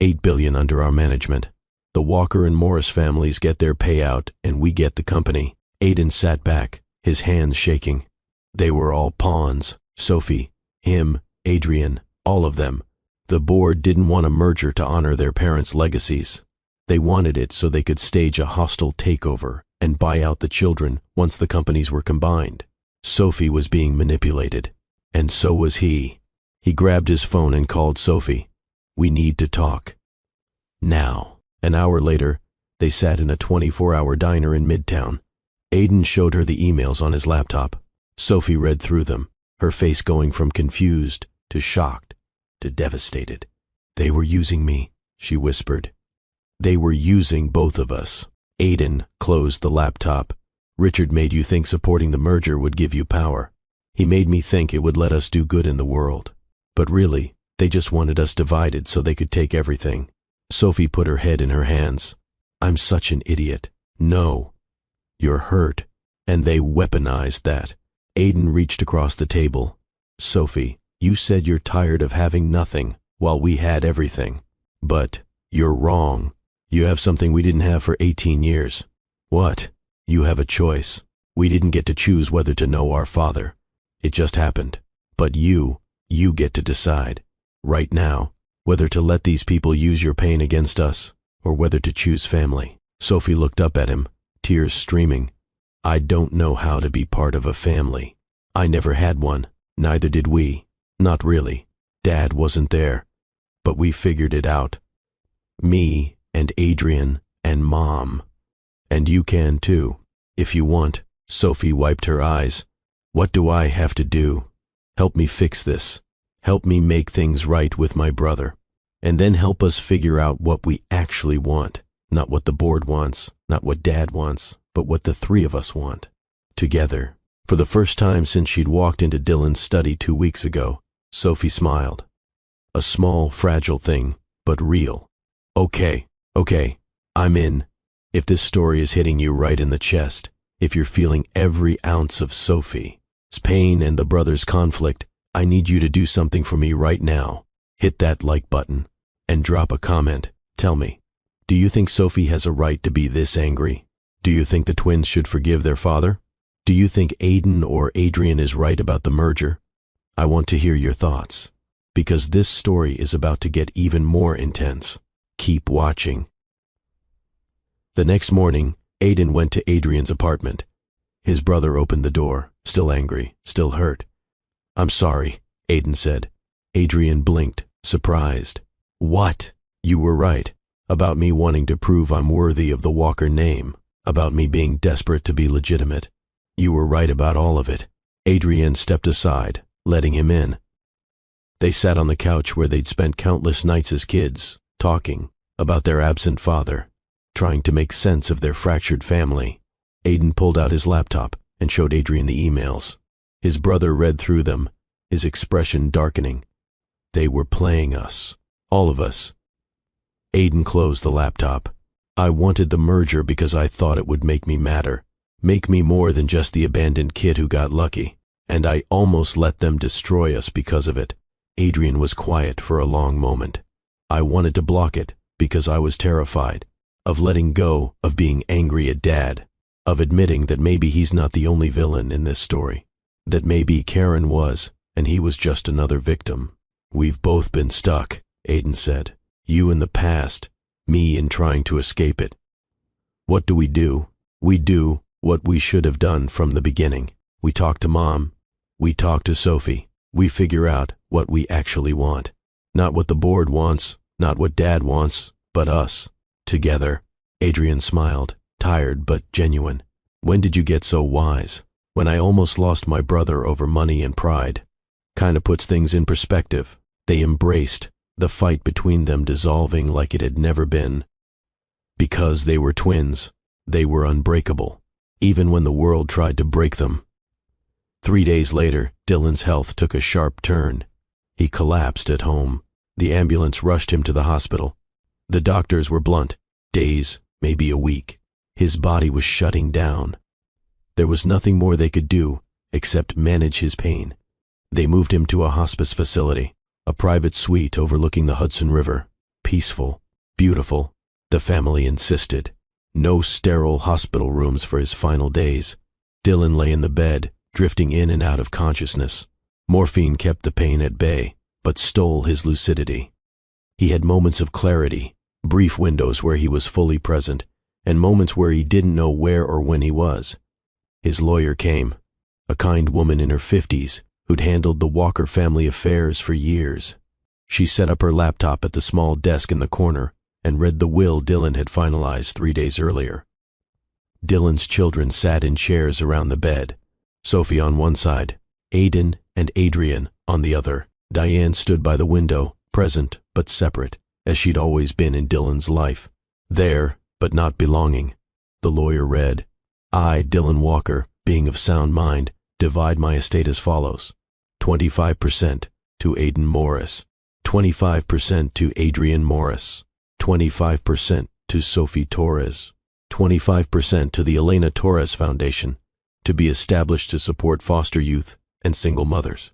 $8 billion under our management. The Walker and Morris families get their payout and we get the company. Aiden sat back, his hands shaking. They were all pawns. Sophie, him, Adrian, all of them. The board didn't want a merger to honor their parents' legacies. They wanted it so they could stage a hostile takeover and buy out the children once the companies were combined. Sophie was being manipulated, and so was he. He grabbed his phone and called Sophie. We need to talk. Now. An hour later, they sat in a 24-hour diner in Midtown. Aiden showed her the emails on his laptop. Sophie read through them, her face going from confused to shocked to devastated. They were using me, she whispered. They were using both of us. Aiden closed the laptop. Richard made you think supporting the merger would give you power. He made me think it would let us do good in the world. But really, they just wanted us divided so they could take everything. Sophie put her head in her hands. I'm such an idiot. No. You're hurt. And they weaponized that. Aiden reached across the table. Sophie, you said you're tired of having nothing while we had everything. But you're wrong. You have something we didn't have for 18 years. What? You have a choice. We didn't get to choose whether to know our father. It just happened. But you get to decide, right now, whether to let these people use your pain against us, or whether to choose family. Sophie looked up at him, tears streaming. I don't know how to be part of a family. I never had one, neither did we. Not really. Dad wasn't there. But we figured it out. Me and Adrian and Mom. And you can too, if you want. Sophie wiped her eyes. What do I have to do? Help me fix this. Help me make things right with my brother. And then help us figure out what we actually want. Not what the board wants, not what Dad wants, but what the three of us want. Together. For the first time since she'd walked into Dylan's study 2 weeks ago, Sophie smiled. A small, fragile thing, but real. Okay, I'm in. If this story is hitting you right in the chest, if you're feeling every ounce of Sophie's pain and the brothers' conflict, I need you to do something for me right now. Hit that like button and drop a comment. Tell me, do you think Sophie has a right to be this angry? Do you think the twins should forgive their father? Do you think Aiden or Adrian is right about the merger? I want to hear your thoughts, because this story is about to get even more intense. Keep watching. The next morning, Aiden went to Adrian's apartment. His brother opened the door, still angry, still hurt. I'm sorry, Aiden said. Adrian blinked, surprised. What? You were right. About me wanting to prove I'm worthy of the Walker name. About me being desperate to be legitimate. You were right about all of it. Adrian stepped aside, letting him in. They sat on the couch where they'd spent countless nights as kids, talking about their absent father, trying to make sense of their fractured family. Aiden pulled out his laptop and showed Adrian the emails. His brother read through them, his expression darkening. They were playing us. All of us. Aiden closed the laptop. I wanted the merger because I thought it would make me matter, make me more than just the abandoned kid who got lucky, and I almost let them destroy us because of it. Adrian was quiet for a long moment. I wanted to block it because I was terrified of letting go, of being angry at Dad, of admitting that maybe he's not the only villain in this story, that maybe Karen was, and he was just another victim. We've both been stuck, Aiden said. You in the past, me in trying to escape it. What do? We do what we should have done from the beginning. We talk to Mom. We talk to Sophie. We figure out what we actually want. Not what the board wants, not what Dad wants, but us. Together. Adrian smiled, tired but genuine. When did you get so wise? When I almost lost my brother over money and pride. Kinda puts things in perspective. They embraced, the fight between them dissolving like it had never been. Because they were twins, they were unbreakable, even when the world tried to break them. 3 days later, Dylan's health took a sharp turn. He collapsed at home. The ambulance rushed him to the hospital. The doctors were blunt. Days, maybe a week. His body was shutting down. There was nothing more they could do except manage his pain. They moved him to a hospice facility, a private suite overlooking the Hudson River. Peaceful, beautiful. The family insisted. No sterile hospital rooms for his final days. Dylan lay in the bed, drifting in and out of consciousness. Morphine kept the pain at bay, but stole his lucidity. He had moments of clarity, brief windows where he was fully present, and moments where he didn't know where or when he was. His lawyer came, a kind woman in her 50s who'd handled the Walker family affairs for years. She set up her laptop at the small desk in the corner and read the will Dylan had finalized 3 days earlier. Dylan's children sat in chairs around the bed, Sophie on one side, Aiden and Adrian on the other. Diane stood by the window, present but separate, as she'd always been in Dylan's life. There, but not belonging. The lawyer read, I, Dylan Walker, being of sound mind, divide my estate as follows. 25% to Aiden Morris, 25% to Adrian Morris, 25% to Sophie Torres, 25% to the Elena Torres Foundation, to be established to support foster youth and single mothers.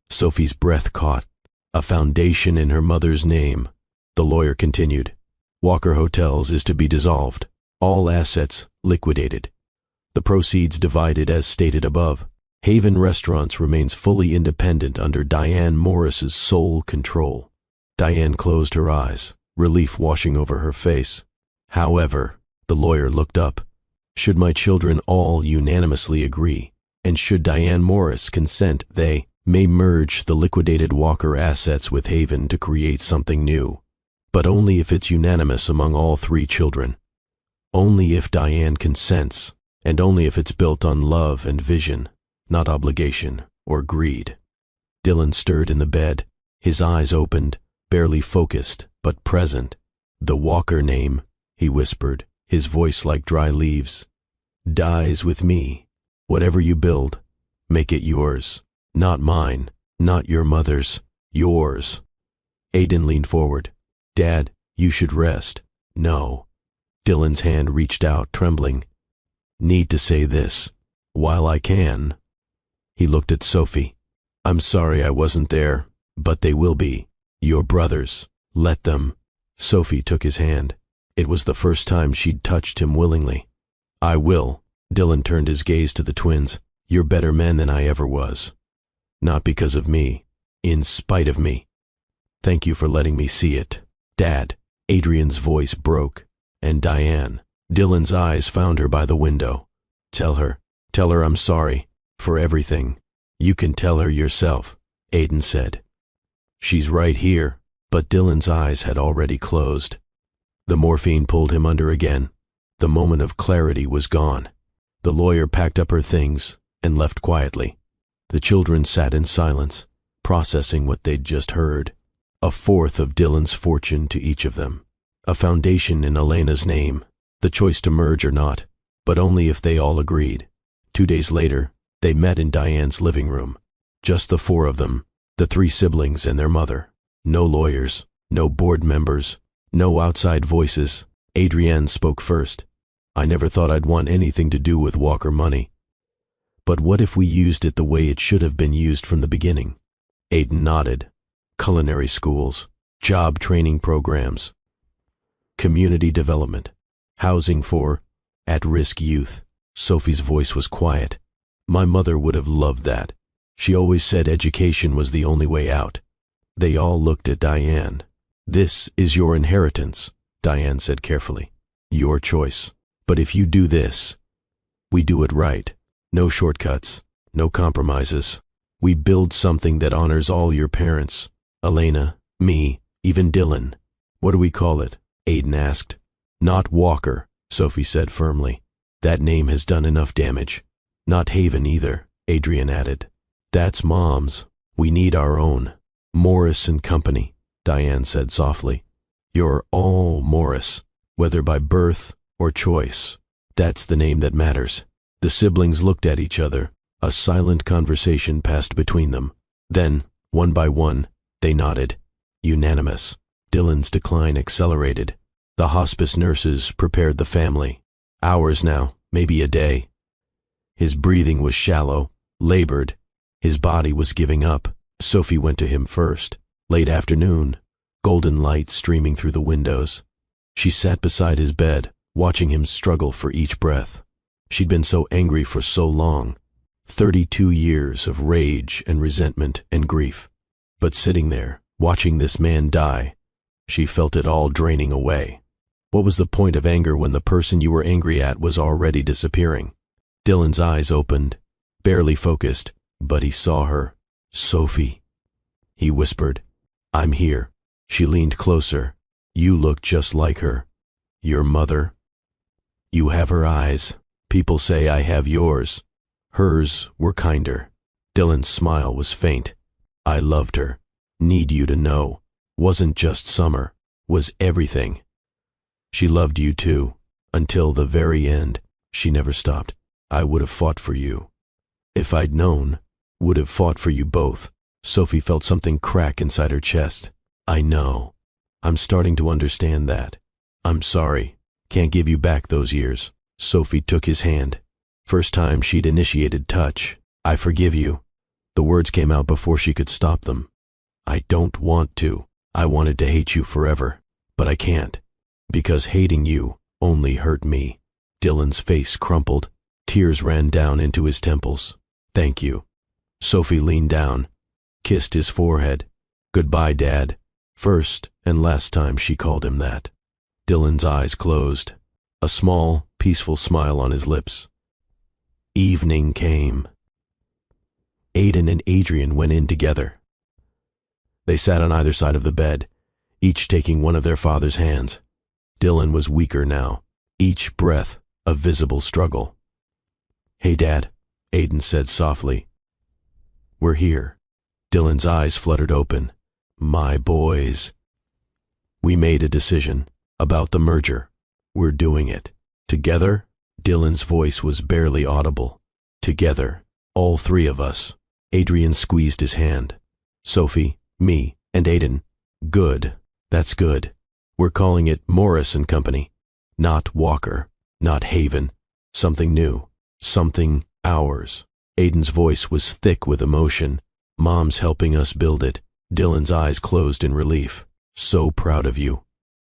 Sophie's breath caught. A foundation in her mother's name. The lawyer continued. Walker Hotels is to be dissolved. All assets liquidated. The proceeds divided as stated above. Haven Restaurants remains fully independent under Diane Morris's sole control. Diane closed her eyes, relief washing over her face. However, the lawyer looked up. Should my children all unanimously agree, and should Diane Morris consent, they may merge the liquidated Walker assets with Haven to create something new, but only if it's unanimous among all three children. Only if Diane consents, and only if it's built on love and vision, not obligation or greed. Dylan stirred in the bed, his eyes opened, barely focused, but present. The Walker name, he whispered, his voice like dry leaves, dies with me. Whatever you build, make it yours. Not mine, not your mother's, yours. Aiden leaned forward. Dad, you should rest. No. Dylan's hand reached out, trembling. Need to say this, while I can. He looked at Sophie. I'm sorry I wasn't there, but they will be. Your brothers. Let them. Sophie took his hand. It was the first time she'd touched him willingly. I will. Dylan turned his gaze to the twins. You're better men than I ever was. Not because of me. In spite of me. Thank you for letting me see it. Dad. Adrian's voice broke. And Diane. Dylan's eyes found her by the window. Tell her I'm sorry. For everything. You can tell her yourself, Aiden said. She's right here. But Dylan's eyes had already closed. The morphine pulled him under again. The moment of clarity was gone. The lawyer packed up her things and left quietly. The children sat in silence, processing what they'd just heard. A fourth of Dylan's fortune to each of them. A foundation in Elena's name. The choice to merge or not, but only if they all agreed. 2 days later, they met in Diane's living room. Just the four of them, the three siblings and their mother. No lawyers, no board members, no outside voices. Adrienne spoke first. I never thought I'd want anything to do with Walker money. But what if we used it the way it should have been used from the beginning? Aiden nodded. Culinary schools, job training programs, community development, housing for at-risk youth. Sophie's voice was quiet. My mother would have loved that. She always said education was the only way out. They all looked at Diane. This is your inheritance, Diane said carefully. Your choice. But if you do this, we do it right. No shortcuts, no compromises. We build something that honors all your parents. Elena, me, even Dylan. What do we call it? Aiden asked. Not Walker, Sophie said firmly. That name has done enough damage. Not Haven either, Adrian added. That's Mom's. We need our own. Morris and Company, Diane said softly. You're all Morris, whether by birth or choice. That's the name that matters. The siblings looked at each other. A silent conversation passed between them. Then, one by one, they nodded. Unanimous. Dylan's decline accelerated. The hospice nurses prepared the family. Hours now, maybe a day. His breathing was shallow, labored. His body was giving up. Sophie went to him first. Late afternoon, golden light streaming through the windows. She sat beside his bed, watching him struggle for each breath. She'd been so angry for so long. 32 years of rage and resentment and grief. But sitting there, watching this man die, she felt it all draining away. What was the point of anger when the person you were angry at was already disappearing? Dylan's eyes opened, barely focused, but he saw her. Sophie, he whispered. I'm here. She leaned closer. You look just like her. Your mother. You have her eyes. People say I have yours. Hers were kinder. Dylan's smile was faint. I loved her. Need you to know. Wasn't just summer. Was everything. She loved you too. Until the very end. She never stopped. I would have fought for you. If I'd known, would have fought for you both. Sophie felt something crack inside her chest. I know. I'm starting to understand that. I'm sorry. Can't give you back those years. Sophie took his hand. First time she'd initiated touch. I forgive you. The words came out before she could stop them. I don't want to. I wanted to hate you forever, but I can't. Because hating you only hurt me. Dylan's face crumpled. Tears ran down into his temples. Thank you. Sophie leaned down, kissed his forehead. Goodbye, Dad. First and last time she called him that. Dylan's eyes closed, a small, peaceful smile on his lips. Evening came. Aiden and Adrian went in together. They sat on either side of the bed, each taking one of their father's hands. Dylan was weaker now, each breath a visible struggle. Hey, Dad, Aiden said softly. We're here. Dylan's eyes fluttered open. My boys. We made a decision about the merger. We're doing it. Together? Dylan's voice was barely audible. Together, all three of us. Adrian squeezed his hand. Sophie, me, and Aiden. Good. That's good. We're calling it Morris and Company. Not Walker. Not Haven. Something new. Something ours. Aiden's voice was thick with emotion. Mom's helping us build it. Dylan's eyes closed in relief. So proud of you.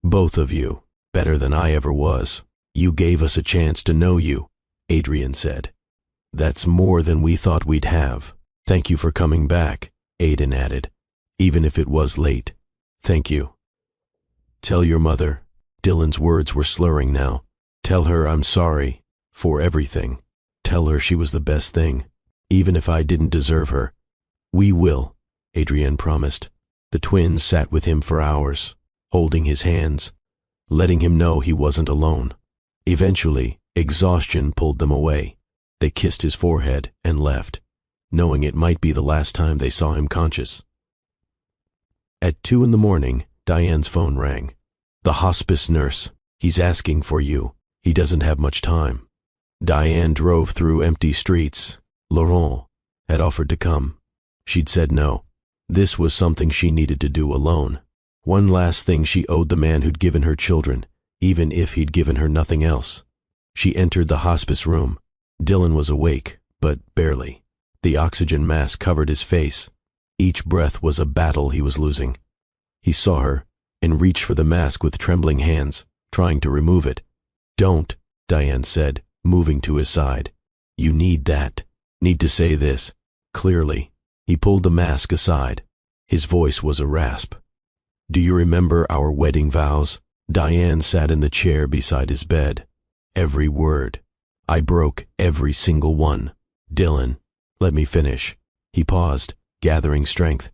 Both of you. Better than I ever was. You gave us a chance to know you, Adrian said. That's more than we thought we'd have. Thank you for coming back, Aiden added. Even if it was late. Thank you. Tell your mother. Dylan's words were slurring now. Tell her I'm sorry for everything. Tell her she was the best thing, even if I didn't deserve her. We will, Adrian promised. The twins sat with him for hours, holding his hands, letting him know he wasn't alone. Eventually, exhaustion pulled them away. They kissed his forehead and left, knowing it might be the last time they saw him conscious. At 2 a.m, Diane's phone rang. The hospice nurse. He's asking for you. He doesn't have much time. Diane drove through empty streets. Laurent had offered to come. She'd said no. This was something she needed to do alone. One last thing she owed the man who'd given her children, even if he'd given her nothing else. She entered the hospice room. Dylan was awake, but barely. The oxygen mask covered his face. Each breath was a battle he was losing. He saw her and reached for the mask with trembling hands, trying to remove it. Don't, Diane said, moving to his side. You need that. Need to say this. Clearly. He pulled the mask aside. His voice was a rasp. Do you remember our wedding vows? Diane sat in the chair beside his bed. Every word. I broke every single one. Dylan, let me finish. He paused, gathering strength.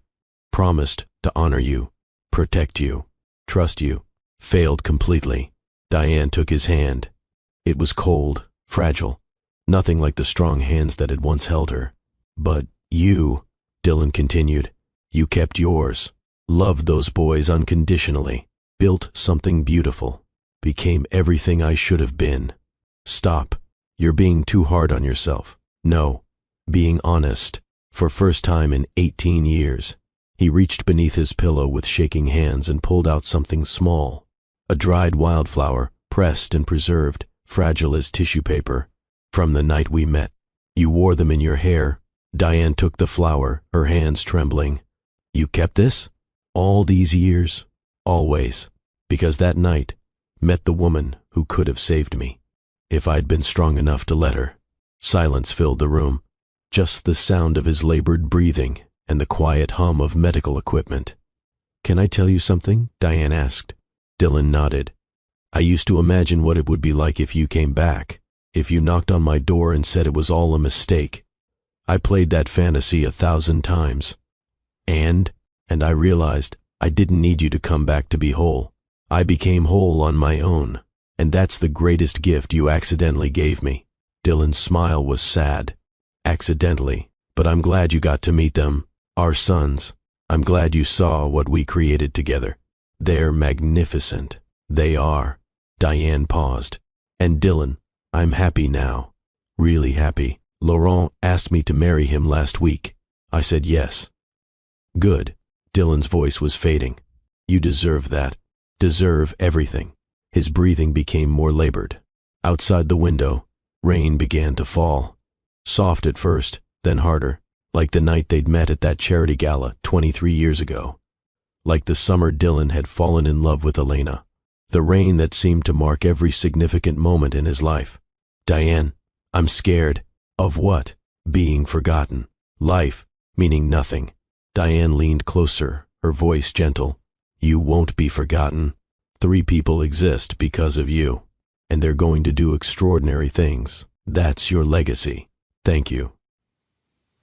Promised to honor you, protect you, trust you. Failed completely. Diane took his hand. It was cold, fragile, nothing like the strong hands that had once held her. But you, Dylan continued, you kept yours, loved those boys unconditionally, built something beautiful, became everything I should have been. Stop. You're being too hard on yourself. No. Being honest. For first time in 18 years. He reached beneath his pillow with shaking hands and pulled out something small. A dried wildflower, pressed and preserved, fragile as tissue paper. From the night we met. You wore them in your hair. Diane took the flower, her hands trembling. You kept this? All these years? Always. Because that night, met the woman who could have saved me. If I'd been strong enough to let her. Silence filled the room. Just the sound of his labored breathing and the quiet hum of medical equipment. Can I tell you something? Diane asked. Dylan nodded. I used to imagine what it would be like if you came back, if you knocked on my door and said it was all a mistake. I played that fantasy 1,000 times. And I realized I didn't need you to come back to be whole. I became whole on my own, and that's the greatest gift you accidentally gave me. Dylan's smile was sad. Accidentally, but I'm glad you got to meet them, our sons. I'm glad you saw what we created together. They're magnificent. They are. Diane paused. And Dylan, I'm happy now. Really happy. Laurent asked me to marry him last week. I said yes. Good. Dylan's voice was fading. You deserve that. Deserve everything. His breathing became more labored. Outside the window, Rain began to fall. Soft at first, then harder, like the night they'd met at that charity gala 23 years ago. Like the summer Dylan had fallen in love with Elena. The rain that seemed to mark every significant moment in his life. Diane, I'm scared. Of what? Being forgotten. Life, meaning nothing. Diane leaned closer, her voice gentle. You won't be forgotten. 3 people exist because of you, and they're going to do extraordinary things. That's your legacy. Thank you.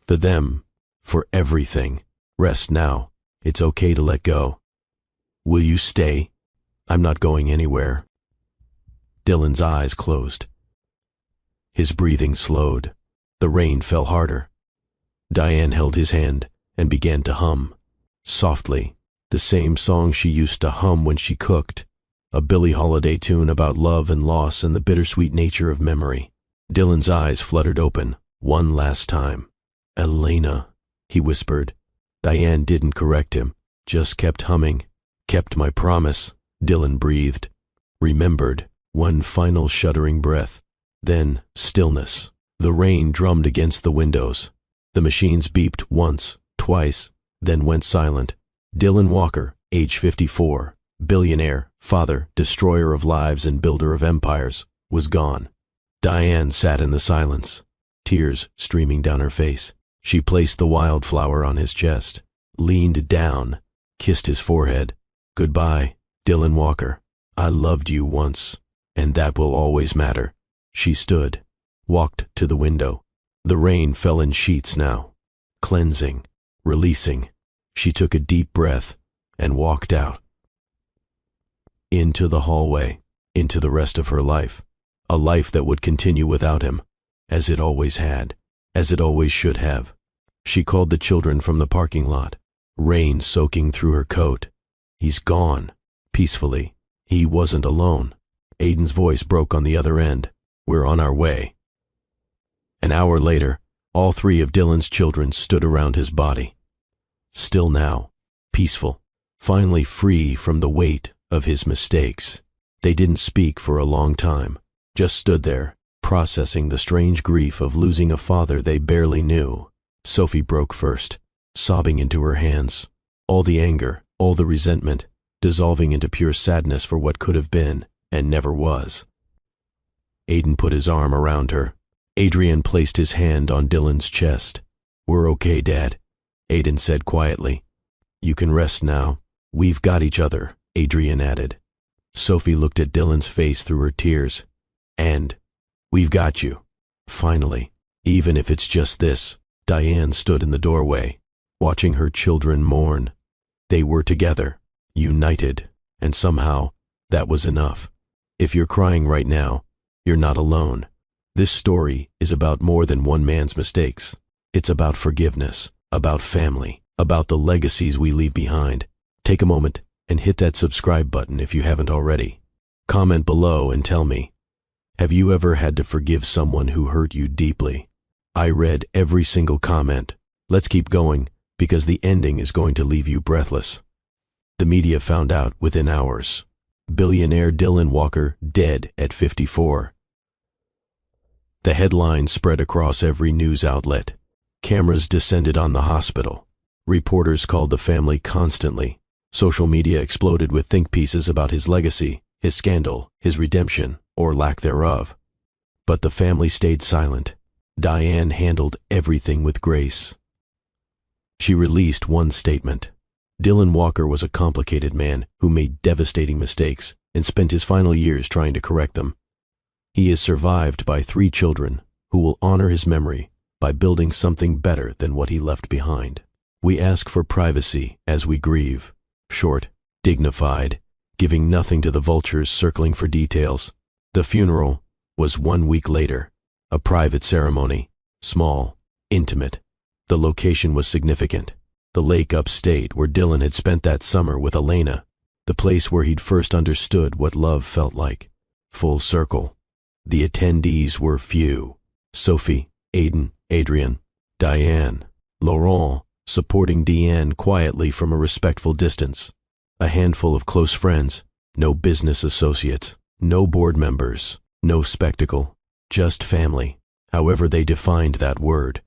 For them, for everything. Rest now. It's okay to let go. Will you stay? I'm not going anywhere. Dylan's eyes closed. His breathing slowed. The rain fell harder. Diane held his hand and began to hum, softly, the same song she used to hum when she cooked, a Billie Holiday tune about love and loss and the bittersweet nature of memory. Dylan's eyes fluttered open, one last time. Elena, he whispered. Diane didn't correct him, just kept humming. Kept my promise, Dylan breathed. Remembered, one final shuddering breath. Then, stillness. The rain drummed against the windows. The machines beeped once, twice, then went silent. Dylan Walker, age 54, billionaire, father, destroyer of lives and builder of empires, was gone. Diane sat in the silence, tears streaming down her face. She placed the wildflower on his chest, leaned down, kissed his forehead. Goodbye, Dylan Walker. I loved you once, and that will always matter. She stood, walked to the window. The rain fell in sheets now, cleansing, releasing. She took a deep breath and walked out. Into the hallway, into the rest of her life. A life that would continue without him, as it always had, as it always should have. She called the children from the parking lot, rain soaking through her coat. He's gone, peacefully. He wasn't alone. Aiden's voice broke on the other end. We're on our way. An hour later, all 3 of Dylan's children stood around his body. Still now, peaceful, finally free from the weight of his mistakes. They didn't speak for a long time, just stood there, processing the strange grief of losing a father they barely knew. Sophie broke first, sobbing into her hands. All the anger, all the resentment, dissolving into pure sadness for what could have been and never was. Aiden put his arm around her. Adrian placed his hand on Dylan's chest. We're okay, Dad, Aiden said quietly. You can rest now. We've got each other, Adrian added. Sophie looked at Dylan's face through her tears. And we've got you. Finally, even if it's just this. Diane stood in the doorway, watching her children mourn. They were together, united, and somehow that was enough. If you're crying right now, you're not alone. This story is about more than one man's mistakes. It's about forgiveness, about family, about the legacies we leave behind. Take a moment and hit that subscribe button if you haven't already. Comment below and tell me, have you ever had to forgive someone who hurt you deeply? I read every single comment. Let's keep going, because the ending is going to leave you breathless. The media found out within hours. Billionaire Dylan Walker dead at 54. The headline spread across every news outlet. Cameras descended on the hospital. Reporters called the family constantly. Social media exploded with think pieces about his legacy, his scandal, his redemption, or lack thereof. But the family stayed silent. Diane handled everything with grace. She released one statement. Dylan Walker was a complicated man who made devastating mistakes and spent his final years trying to correct them. He is survived by 3 children who will honor his memory by building something better than what he left behind. We ask for privacy as we grieve, short, dignified, giving nothing to the vultures circling for details. The funeral was 1 week later, a private ceremony, small, intimate. The location was significant. The lake upstate where Dylan had spent that summer with Elena, the place where he'd first understood what love felt like. Full circle. The attendees were few. Sophie, Aiden, Adrian, Diane, Laurent, supporting Deanne quietly from a respectful distance. A handful of close friends, no business associates, no board members, no spectacle. just family, however they defined that word.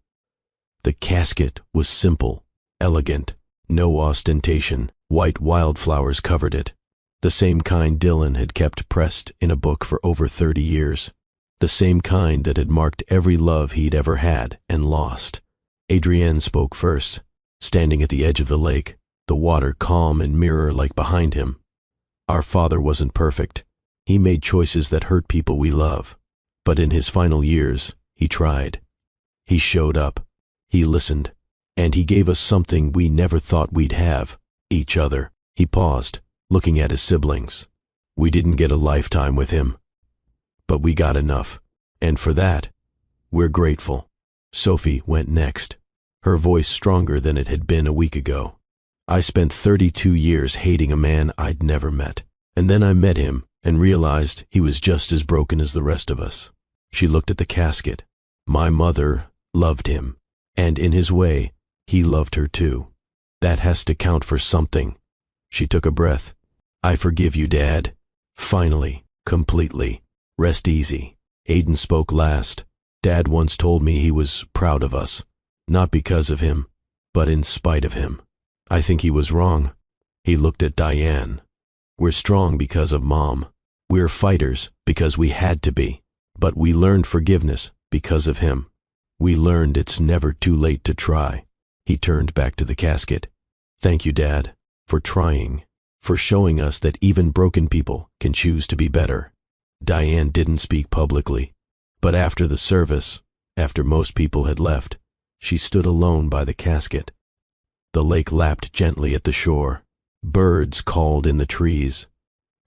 The casket was simple, elegant, no ostentation. White wildflowers covered it, the same kind Dylan had kept pressed in a book for over 30 years, the same kind that had marked every love he'd ever had and lost. Adrienne spoke first, standing at the edge of the lake, the water calm and mirror-like behind him. Our father wasn't perfect. He made choices that hurt people we love. But in his final years, he tried. He showed up. He listened. And he gave us something we never thought we'd have. Each other. He paused, looking at his siblings. We didn't get a lifetime with him, but we got enough, and for that, we're grateful. Sophie went next, her voice stronger than it had been a week ago. I spent 32 years hating a man I'd never met, and then I met him and realized he was just as broken as the rest of us. She looked at the casket. My mother loved him, and in his way, he loved her too. That has to count for something. She took a breath. I forgive you, Dad. Finally, completely. Rest easy. Aiden spoke last. Dad once told me he was proud of us. Not because of him, but in spite of him. I think he was wrong. He looked at Diane. We're strong because of Mom. We're fighters because we had to be. But we learned forgiveness because of him. We learned it's never too late to try. He turned back to the casket. Thank you, Dad, for trying, for showing us that even broken people can choose to be better. Diane didn't speak publicly, but after the service, after most people had left, she stood alone by the casket. The lake lapped gently at the shore. Birds called in the trees.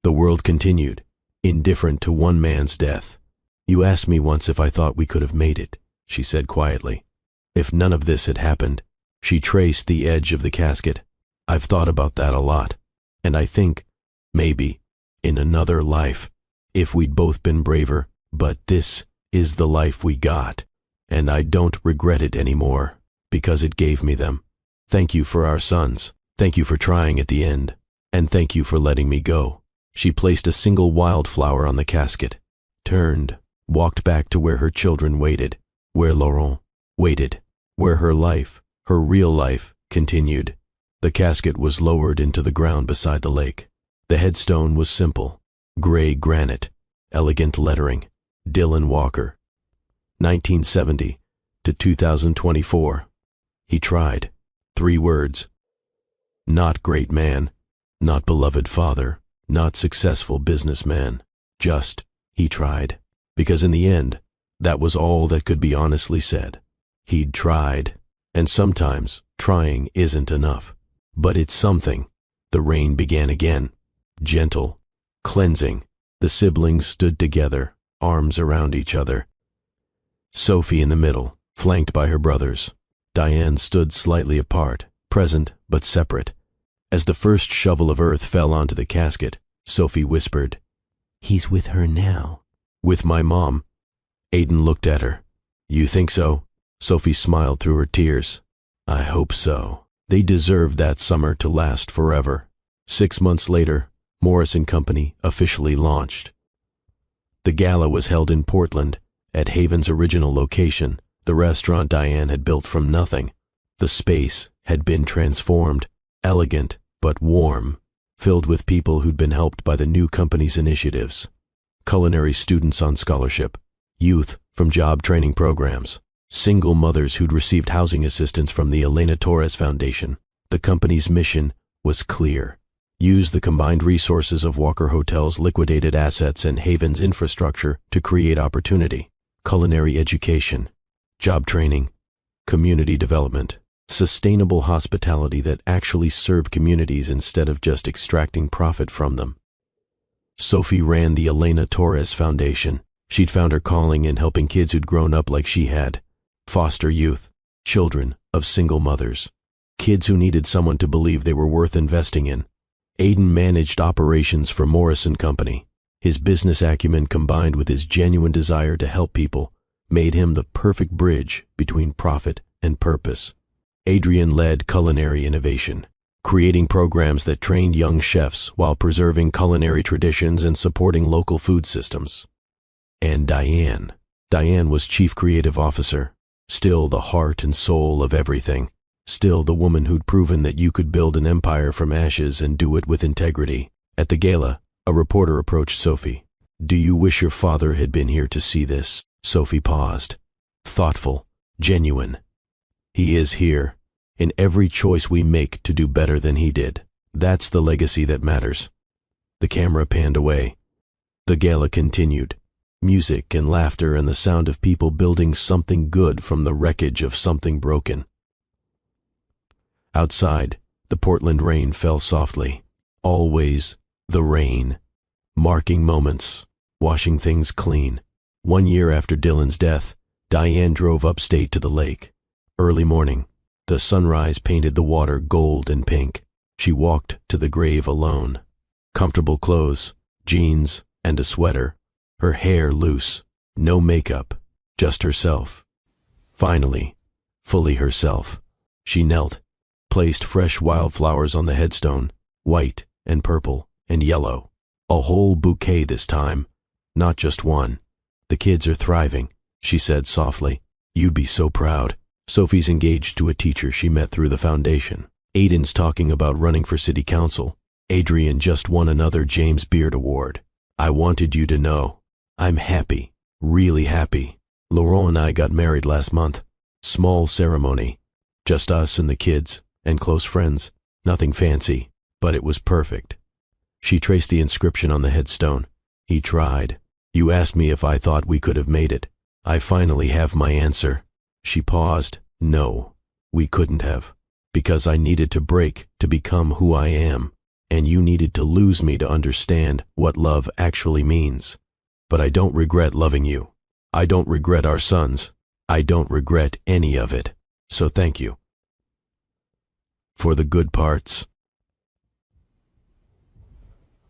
The world continued, indifferent to one man's death. You asked me once if I thought we could have made it, she said quietly. If none of this had happened, she traced the edge of the casket. I've thought about that a lot, and I think, maybe, in another life, if we'd both been braver, but this is the life we got, and I don't regret it anymore, because it gave me them. Thank you for our sons. Thank you for trying at the end, and thank you for letting me go. She placed a single wildflower on the casket, turned, walked back to where her children waited, where Laurent waited, where her life, her real life, continued. The casket was lowered into the ground beside the lake. The headstone was simple, gray granite, elegant lettering, Dylan Walker, 1970 to 2024. He tried. 3 words. Not great man, not beloved father, not successful businessman. Just, he tried. Because in the end, that was all that could be honestly said. He'd tried. And sometimes, trying isn't enough. But it's something. The rain began again. Gentle. Cleansing. The siblings stood together, arms around each other. Sophie in the middle, flanked by her brothers. Diane stood slightly apart, present but separate. As the first shovel of earth fell onto the casket, Sophie whispered, "He's with her now." With my mom. Aiden looked at her. You think so? Sophie smiled through her tears. I hope so. They deserved that summer to last forever. 6 months later, Morris & Company officially launched. The gala was held in Portland, at Haven's original location, the restaurant Diane had built from nothing. The space had been transformed, elegant but warm, filled with people who'd been helped by the new company's initiatives. Culinary students on scholarship, youth from job training programs, single mothers who'd received housing assistance from the Elena Torres Foundation. The company's mission was clear. Use the combined resources of Walker Hotel's liquidated assets and Haven's infrastructure to create opportunity, culinary education, job training, community development, sustainable hospitality that actually served communities instead of just extracting profit from them. Sophie ran the Elena Torres Foundation. She'd found her calling in helping kids who'd grown up like she had. Foster youth, children of single mothers, kids who needed someone to believe they were worth investing in. Aiden managed operations for Morris & Company. His business acumen combined with his genuine desire to help people made him the perfect bridge between profit and purpose. Adrian led culinary innovation, creating programs that trained young chefs while preserving culinary traditions and supporting local food systems. And Diane Diane was chief creative officer, still the heart and soul of everything, still the woman who'd proven that you could build an empire from ashes and do it with integrity. At the gala, a reporter approached Sophie. "Do you wish your father had been here to see this?" Sophie paused. Thoughtful, genuine. "He is here, in every choice we make to do better than he did. That's the legacy that matters." The camera panned away. The gala continued. Music and laughter and the sound of people building something good from the wreckage of something broken. Outside, the Portland rain fell softly. Always the rain. Marking moments, washing things clean. 1 year after Dylan's death, Diane drove upstate to the lake. Early morning, the sunrise painted the water gold and pink. She walked to the grave alone. Comfortable clothes, jeans, and a sweater. Her hair loose, no makeup, just herself. Finally, fully herself. She knelt, placed fresh wildflowers on the headstone, white and purple and yellow. A whole bouquet this time, not just one. "The kids are thriving," she said softly. "You'd be so proud." Sophie's engaged to a teacher she met through the foundation. Aiden's talking about running for city council. Adrian just won another James Beard Award. "I wanted you to know. I'm happy, really happy. Laurent and I got married last month. Small ceremony. Just us and the kids, and close friends. Nothing fancy, but it was perfect." She traced the inscription on the headstone. "He tried. You asked me if I thought we could have made it. I finally have my answer." She paused. "No, we couldn't have. Because I needed to break to become who I am, and you needed to lose me to understand what love actually means. But I don't regret loving you. I don't regret our sons. I don't regret any of it. So thank you. For the good parts.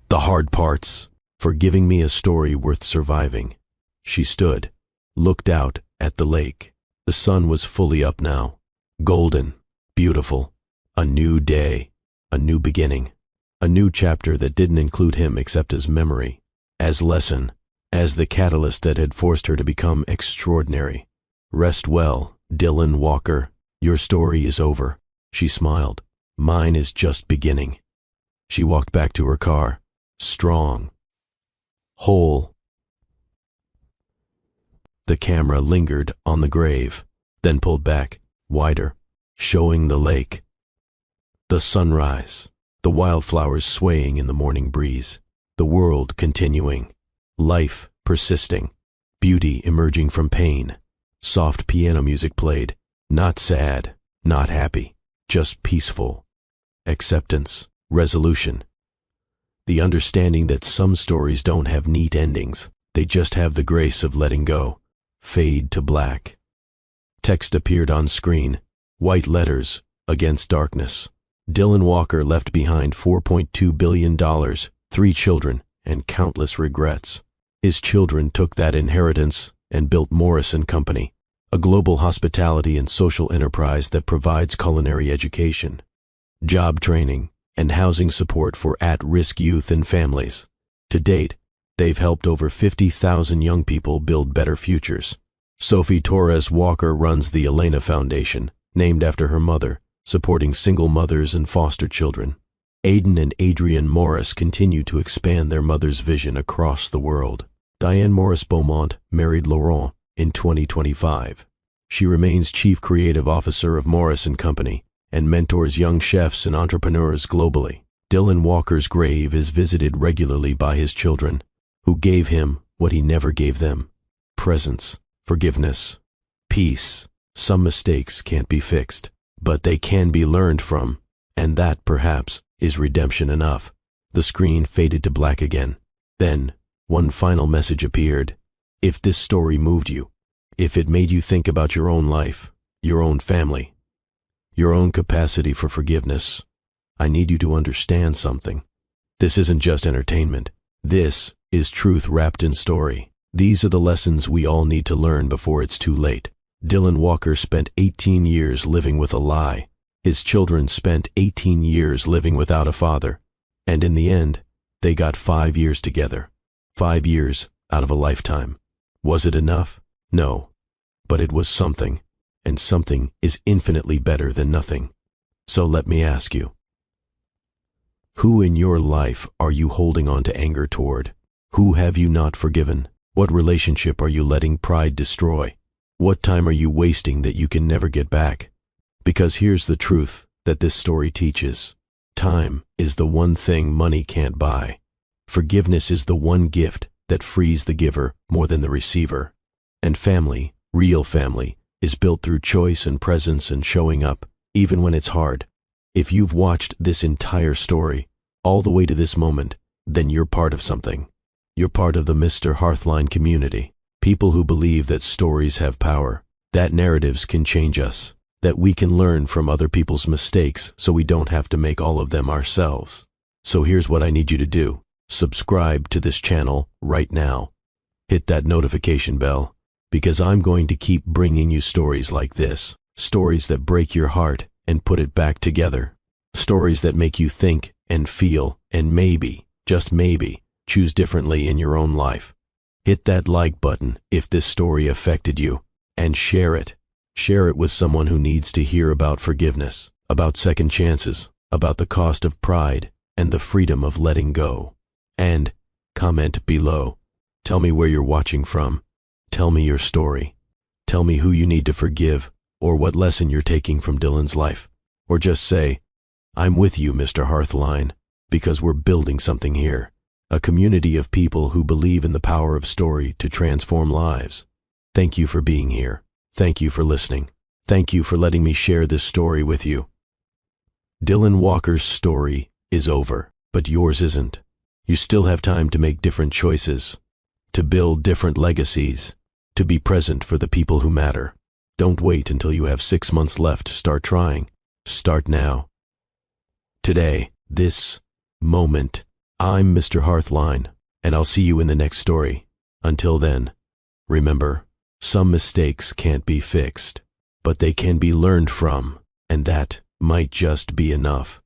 The hard parts. For giving me a story worth surviving." She stood, looked out at the lake. The sun was fully up now. Golden, beautiful. A new day, a new beginning. A new chapter that didn't include him except as memory, as lesson, as the catalyst that had forced her to become extraordinary. "Rest well, Dylan Walker. Your story is over." She smiled. "Mine is just beginning." She walked back to her car, strong, whole. The camera lingered on the grave, then pulled back, wider, showing the lake. The sunrise, the wildflowers swaying in the morning breeze, the world continuing, life persisting, beauty emerging from pain. Soft piano music played, not sad, not happy, just peaceful. Acceptance, resolution. The understanding that some stories don't have neat endings, they just have the grace of letting go. Fade to black. Text appeared on screen, white letters against darkness. Dylan Walker left behind $4.2 billion, 3 children, and countless regrets. His children took that inheritance and built Morris & Company, a global hospitality and social enterprise that provides culinary education, job training, and housing support for at-risk youth and families. To date, they've helped over 50,000 young people build better futures. Sophie Torres Walker runs the Elena Foundation, named after her mother, supporting single mothers and foster children. Aiden and Adrian Morris continue to expand their mother's vision across the world. Diane Morris Beaumont married Laurent in 2025. She remains Chief Creative Officer of Morris & Company and mentors young chefs and entrepreneurs globally. Dylan Walker's grave is visited regularly by his children, who gave him what he never gave them: presence, forgiveness, peace. Some mistakes can't be fixed, but they can be learned from, and that, perhaps, is redemption enough. The screen faded to black again. Then, one final message appeared. If this story moved you, if it made you think about your own life, your own family, your own capacity for forgiveness, I need you to understand something. This isn't just entertainment. This is truth wrapped in story. These are the lessons we all need to learn before it's too late. Dylan Walker spent 18 years living with a lie. His children spent 18 years living without a father. And in the end, they got 5 years together. 5 years out of a lifetime. Was it enough? No, but it was something, and something is infinitely better than nothing. So let me ask you, who in your life are you holding on to anger toward? Who have you not forgiven? What relationship are you letting pride destroy? What time are you wasting that you can never get back? Because here's the truth that this story teaches. Time is the one thing money can't buy. Forgiveness is the one gift that frees the giver more than the receiver. And family, real family, is built through choice and presence and showing up, even when it's hard. If you've watched this entire story, all the way to this moment, then you're part of something. You're part of the Mr. Hearthline community. People who believe that stories have power, that narratives can change us, that we can learn from other people's mistakes so we don't have to make all of them ourselves. So here's what I need you to do. Subscribe to this channel right now. Hit that notification bell, because I'm going to keep bringing you stories like this. Stories that break your heart and put it back together. Stories that make you think and feel and maybe, just maybe, choose differently in your own life. Hit that like button if this story affected you, and share it. Share it with someone who needs to hear about forgiveness, about second chances, about the cost of pride, and the freedom of letting go. And comment below. Tell me where you're watching from. Tell me your story. Tell me who you need to forgive, or what lesson you're taking from Dylan's life. Or just say, I'm with you, Mr. Hearthline, because we're building something here. A community of people who believe in the power of story to transform lives. Thank you for being here. Thank you for listening. Thank you for letting me share this story with you. Dylan Walker's story is over, but yours isn't. You still have time to make different choices, to build different legacies, to be present for the people who matter. Don't wait until you have 6 months left to start trying. Start now. Today, this moment. I'm Mr. Hearthline, and I'll see you in the next story. Until then, remember, some mistakes can't be fixed, but they can be learned from, and that might just be enough.